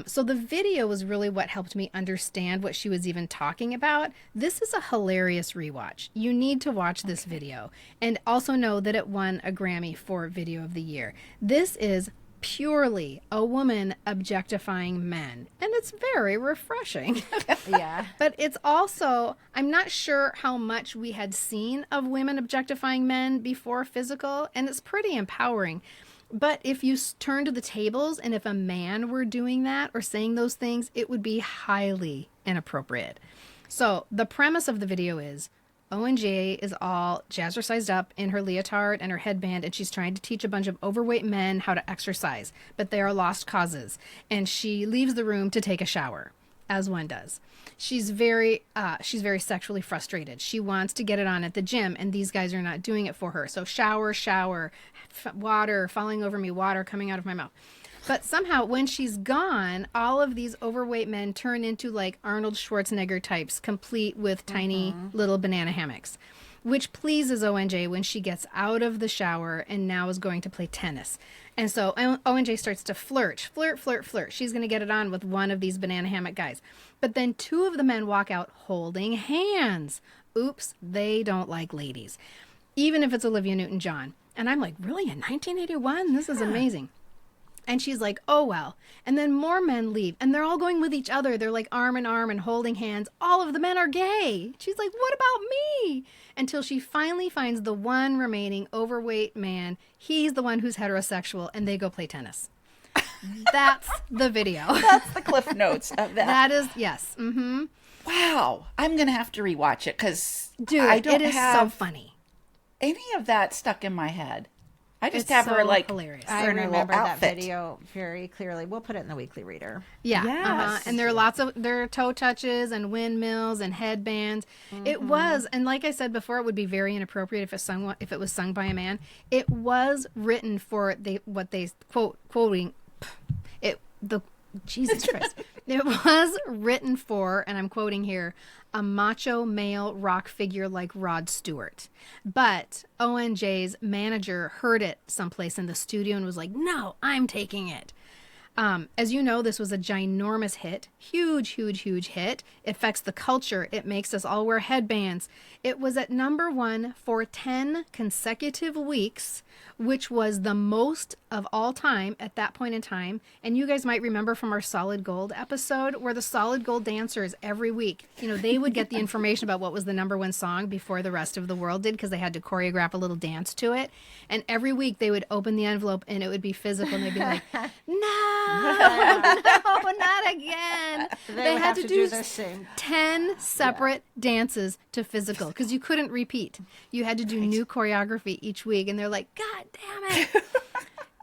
So the video was really what helped me understand what she was even talking about. This is a hilarious rewatch. You need to watch this video and also know that it won a Grammy for Video of the Year. This is purely a woman objectifying men, and it's very refreshing. Yeah. But it's also, I'm not sure how much we had seen of women objectifying men before physical, and it's pretty empowering. But if you turn to the tables and if a man were doing that or saying those things, it would be highly inappropriate. So the premise of the video is ONJ is all jazzercised up in her leotard and her headband, and she's trying to teach a bunch of overweight men how to exercise, but they are lost causes. And she leaves the room to take a shower, as one does. She's very sexually frustrated. She wants to get it on at the gym, and these guys are not doing it for her. So shower, water falling over me, water coming out of my mouth. But somehow when she's gone, all of these overweight men turn into like Arnold Schwarzenegger types, complete with tiny little banana hammocks, which pleases ONJ when she gets out of the shower and now is going to play tennis. And so ONJ starts to flirt. She's going to get it on with one of these banana hammock guys. But then two of the men walk out holding hands. Oops, they don't like ladies, even if it's Olivia Newton-John. And I'm like, really? In 1981? This is amazing. And she's like, oh, well. And then more men leave. And they're all going with each other. They're like arm in arm and holding hands. All of the men are gay. She's like, what about me? Until she finally finds the one remaining overweight man. He's the one who's heterosexual. And they go play tennis. That's the video. That's the Cliff Notes of that. That is, yes. Mm-hmm. Wow. I'm going to have to rewatch it because it is so funny. Any of that stuck in my head. I just It's have her so like hilarious. I her in her little remember that outfit. video very clearly. We'll put it in the weekly reader. Yeah. Yes. And there are toe touches and windmills and headbands. It was, and like I said before, it would be very inappropriate if it was sung by a man. It was written for Jesus Christ. It was written for, and I'm quoting here, a macho male rock figure like Rod Stewart. But ONJ's manager heard it someplace in the studio and was like, no, I'm taking it. As you know, this was a ginormous hit. Huge, huge, huge hit. It affects the culture. It makes us all wear headbands. It was at number 1 for 10 consecutive weeks, which was the most of all time at that point in time. And you guys might remember from our Solid Gold episode where the Solid Gold dancers every week, they would get the information about what was the number 1 song before the rest of the world did, because they had to choreograph a little dance to it. And every week they would open the envelope and it would be physical, and they'd be like, no, not again. They had to do the same 10 separate dances to physical, because you couldn't repeat. You had to do new choreography each week, and they're like, God damn it.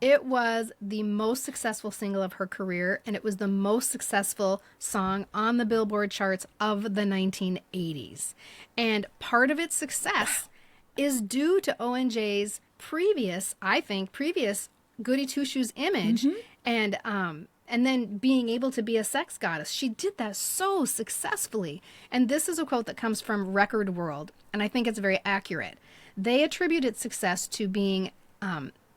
It was the most successful single of her career, and it was the most successful song on the Billboard charts of the 1980s. And part of its success is due to ONJ's previous Goody Two Shoes image, and then being able to be a sex goddess. She did that so successfully. And this is a quote that comes from Record World, and I think it's very accurate. They attribute its success to being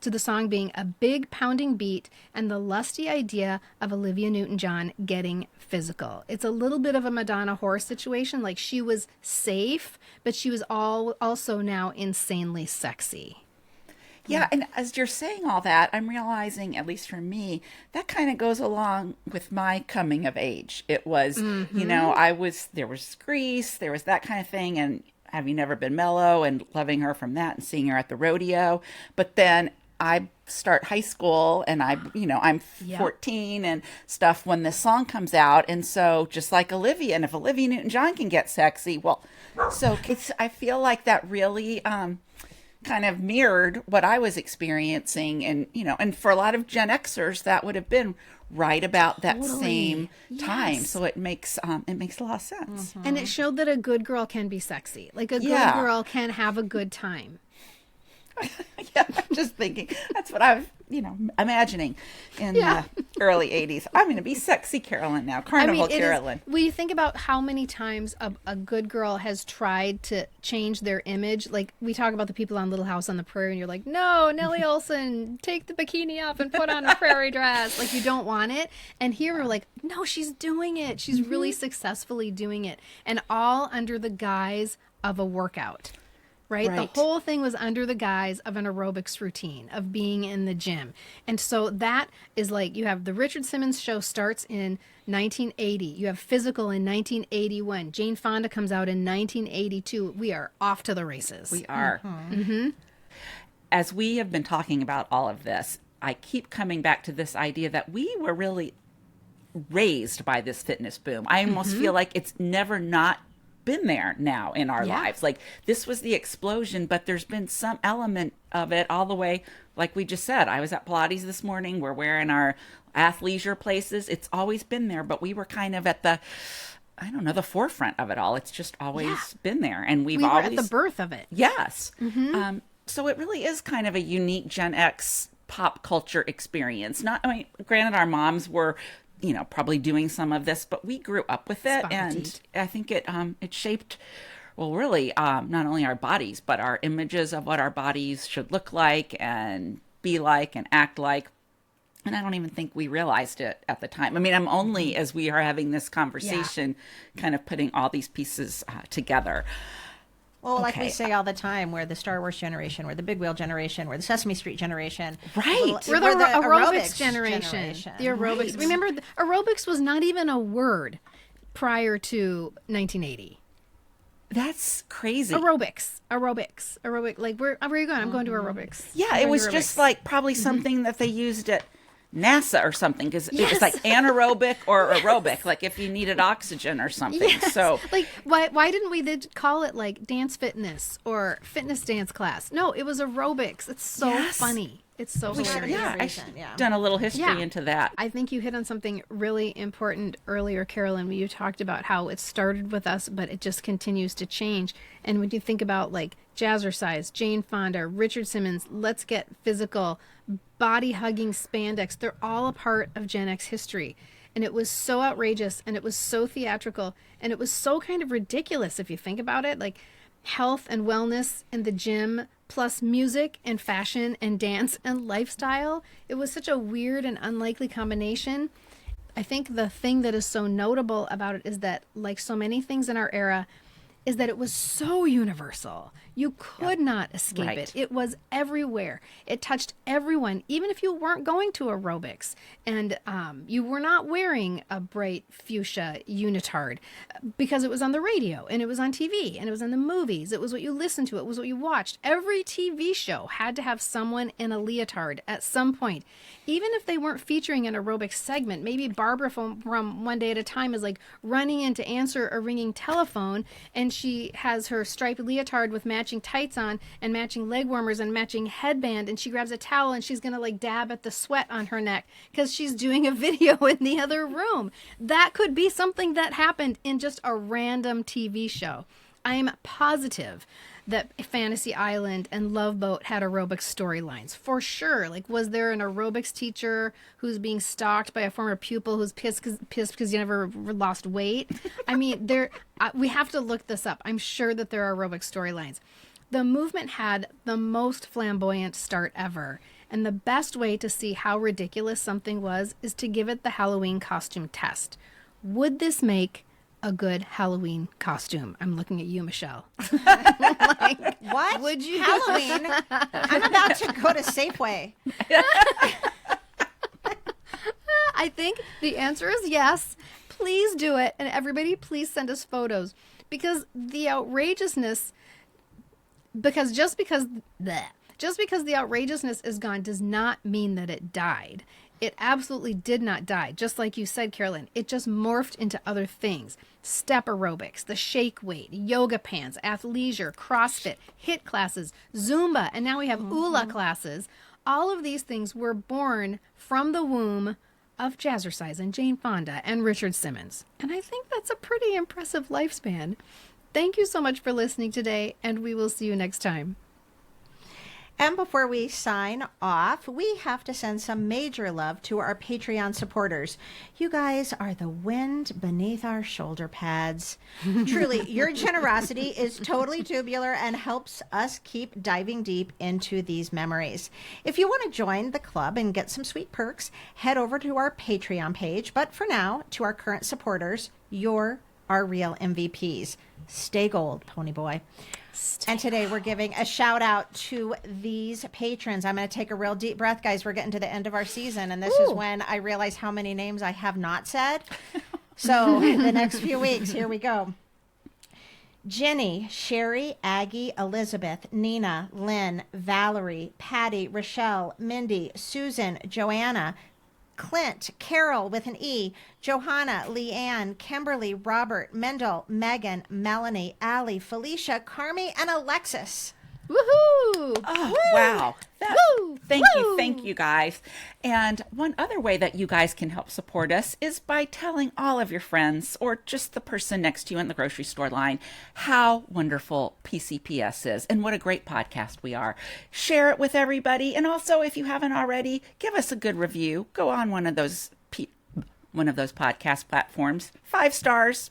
to the song being a big pounding beat and the lusty idea of Olivia Newton-John getting physical. It's a little bit of a Madonna whore situation. Like, she was safe, but she was also now insanely sexy. Yeah, and as you're saying all that, I'm realizing, at least for me, that kind of goes along with my coming of age. It was, there was Grease, there was that kind of thing, and Have You Never Been Mellow, and loving her from that and seeing her at the rodeo. But then I start high school, and I'm 14 and stuff when this song comes out. And so just like Olivia, and if Olivia Newton-John can get sexy, well, so I feel like that really kind of mirrored what I was experiencing. And, and for a lot of Gen Xers, that would have been right about that same time. So it makes a lot of sense. And it showed that a good girl can be sexy. Like, a good girl can have a good time. Yeah, I'm just thinking that's what I was, imagining in the early 80s. I'm going to be sexy Carolyn now, Carnival Carolyn. When you think about how many times a good girl has tried to change their image, like we talk about the people on Little House on the Prairie, and you're like, no, Nellie Olson, take the bikini off and put on a prairie dress. Like, you don't want it. And here we're like, no, she's doing it. She's really successfully doing it. And all under the guise of a workout. Right? The whole thing was under the guise of an aerobics routine, of being in the gym. And so that is like, you have the Richard Simmons show starts in 1980. You have Physical in 1981. Jane Fonda comes out in 1982. We are off to the races. We are. As we have been talking about all of this, I keep coming back to this idea that we were really raised by this fitness boom. I almost feel like it's never not been there now in our lives. Like, this was the explosion, but there's been some element of it all the way. Like we just said, I was at Pilates this morning. We're wearing our athleisure places. It's always been there, but we were kind of at the forefront of it all. It's just always been there, and we were at the birth of it. Yes. So it really is kind of a unique Gen X pop culture experience. Granted, our moms were probably doing some of this, but we grew up with it. And I think it shaped, well, really, not only our bodies, but our images of what our bodies should look like and be like and act like. And I don't even think we realized it at the time. I mean, I'm only, as we are having this conversation, kind of putting all these pieces together. Well, like we say all the time, we're the Star Wars generation, we're the Big Wheel generation, we're the Sesame Street generation. Right. We're the aerobics generation. The aerobics. Right. Remember, aerobics was not even a word prior to 1980. That's crazy. Aerobic. Like, where are you going? I'm going to aerobics. Yeah, it was just like probably something that they used at NASA or something, because it was like anaerobic or aerobic, like if you needed oxygen or something. So like, why didn't we call it like dance fitness or fitness dance class? No, it was aerobics. It's so funny. It's so hilarious. I've done a little history into that. I think you hit on something really important earlier, Carolyn, when you talked about how it started with us, but it just continues to change. And when you think about like Jazzercise, Jane Fonda, Richard Simmons, Let's Get Physical, body hugging spandex, they're all a part of Gen X history. And it was so outrageous, and it was so theatrical, and it was so kind of ridiculous if you think about it. Like, health and wellness in the gym plus music and fashion and dance and lifestyle. It was such a weird and unlikely combination. I think the thing that is so notable about it is that, like so many things in our era, is that it was so universal. You could not escape it. It was everywhere. It touched everyone, even if you weren't going to aerobics and you were not wearing a bright fuchsia unitard, because it was on the radio and it was on TV and it was in the movies. It was what you listened to. It was what you watched. Every TV show had to have someone in a leotard at some point. Even if they weren't featuring an aerobics segment, maybe Barbara from One Day at a Time is like running in to answer a ringing telephone, and she has her striped leotard with matching tights on and matching leg warmers and matching headband, and she grabs a towel and she's going to like dab at the sweat on her neck because she's doing a video in the other room. That could be something that happened in just a random TV show. I'm positive that Fantasy Island and Love Boat had aerobics storylines for sure. Like, was there an aerobics teacher who's being stalked by a former pupil who's pissed because you never lost weight? I mean, we have to look this up. I'm sure that there are aerobics storylines. The movement had the most flamboyant start ever. And the best way to see how ridiculous something was is to give it the Halloween costume test. Would this make a good Halloween costume? I'm looking at you, Michelle. Like, what? Would you? Halloween? I'm about to go to Safeway. I think the answer is yes. Please do it. And everybody, please send us photos. Because the outrageousness, just because the outrageousness is gone does not mean that it died. It absolutely did not die. Just like you said, Carolyn, it just morphed into other things. Step aerobics, the shake weight, yoga pants, athleisure, CrossFit, HIIT classes, Zumba, and now we have ULA classes. All of these things were born from the womb of Jazzercise and Jane Fonda and Richard Simmons. And I think that's a pretty impressive lifespan. Thank you so much for listening today, and we will see you next time. And before we sign off, we have to send some major love to our Patreon supporters. You guys are the wind beneath our shoulder pads. Truly, your generosity is totally tubular and helps us keep diving deep into these memories. If you want to join the club and get some sweet perks, head over to our Patreon page. But for now, to our current supporters, you're our real MVPs. Stay gold, Pony Boy. And today we're giving a shout out to these patrons. I'm going to take a real deep breath, guys. We're getting to the end of our season, and this is when I realize how many names I have not said. So the next few weeks, here we go. Jenny, Sherry, Aggie, Elizabeth, Nina, Lynn, Valerie, Patty, Rochelle, Mindy, Susan, Joanna, Clint, Carol with an E, Johanna, Leanne, Kimberly, Robert, Mendel, Megan, Melanie, Allie, Felicia, Carmi, and Alexis. Woohoo! Oh, wow. Thank you, guys. And one other way that you guys can help support us is by telling all of your friends or just the person next to you in the grocery store line how wonderful PCPS is and what a great podcast we are. Share it with everybody. And also, if you haven't already, give us a good review. Go on one of those podcast platforms. 5 stars.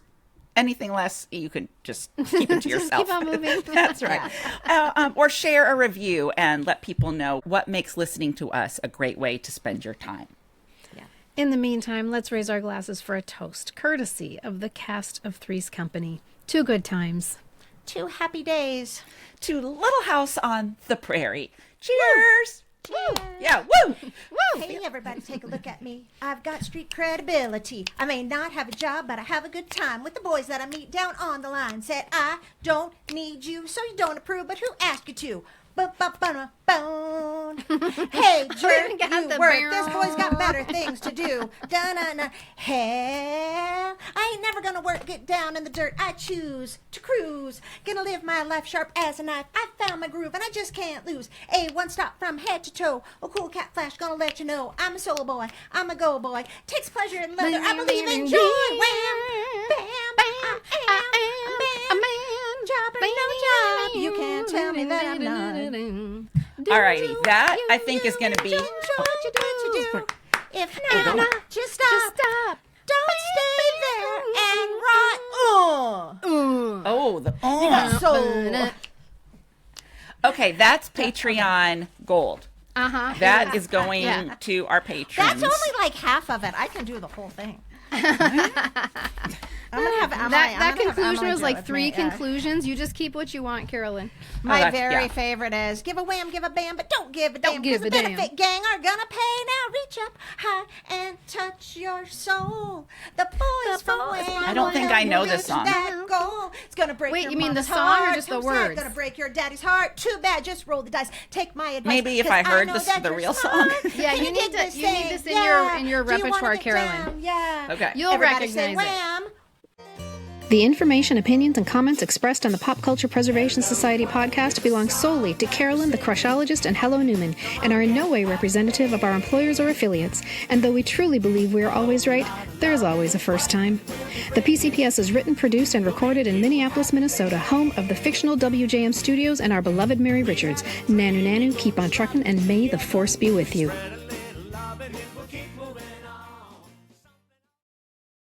Anything less, you can just keep it to yourself. Keep on moving. That's right. Or share a review and let people know what makes listening to us a great way to spend your time. Yeah. In the meantime, let's raise our glasses for a toast, courtesy of the cast of Three's Company. 2 good times. 2 happy days. To Little House on the Prairie. Cheers! Woo. Yeah, woo! Woo! Hey, everybody, take a look at me. I've got street credibility. I may not have a job, but I have a good time with the boys that I meet down on the line. Said, I don't need you, so you don't approve, but who asked you to? Bone. Hey, jerk, you work. This boy's got better things to do. Dun-dun-dun. Hell, I ain't never gonna work, get down in the dirt. I choose to cruise. Gonna live my life sharp as a knife. I found my groove and I just can't lose. A one stop from head to toe. A cool cat flash gonna let you know I'm a soul boy. I'm a go boy. Takes pleasure in leather. I believe in joy. Wham, bam, I am a man. Job or no job. You can't tell me that I'm not. Alrighty, that I think is going to be. What you do. If not, just stop. Don't stay there and rock. Oh, the You got soul. Okay, that's Patreon Gold. Uh-huh. That is going to our patrons. That's only like half of it. I can do the whole thing. I'm gonna have That conclusion was like 3 yeah. conclusions. You just keep what you want, Carolyn. My very favorite is give a wham, give a bam, but don't give a damn. Don't give a the damn. benefit gang are gonna pay now. Reach up high and touch your soul. The boys from Wham. I don't think I know this song. That goal. It's gonna break Wait, your you mean the mama's song or heart. just the Too sad, words? Gonna break your daddy's heart. Too bad, just roll the dice. Take my advice. Maybe if 'cause I heard know this that the you're real smart. song. Yeah, Can you need dig this in thing? your Do you wanna repertoire, get Carolyn. down? Yeah. Okay. You'll Everybody say recognize it. wham. The information, opinions, and comments expressed on the Pop Culture Preservation Society podcast belong solely to Carolyn, the Crushologist, and Hello Newman, and are in no way representative of our employers or affiliates. And though we truly believe we are always right, there is always a first time. The PCPS is written, produced, and recorded in Minneapolis, Minnesota, home of the fictional WJM Studios and our beloved Mary Richards. Nanu Nanu, keep on truckin', and may the force be with you.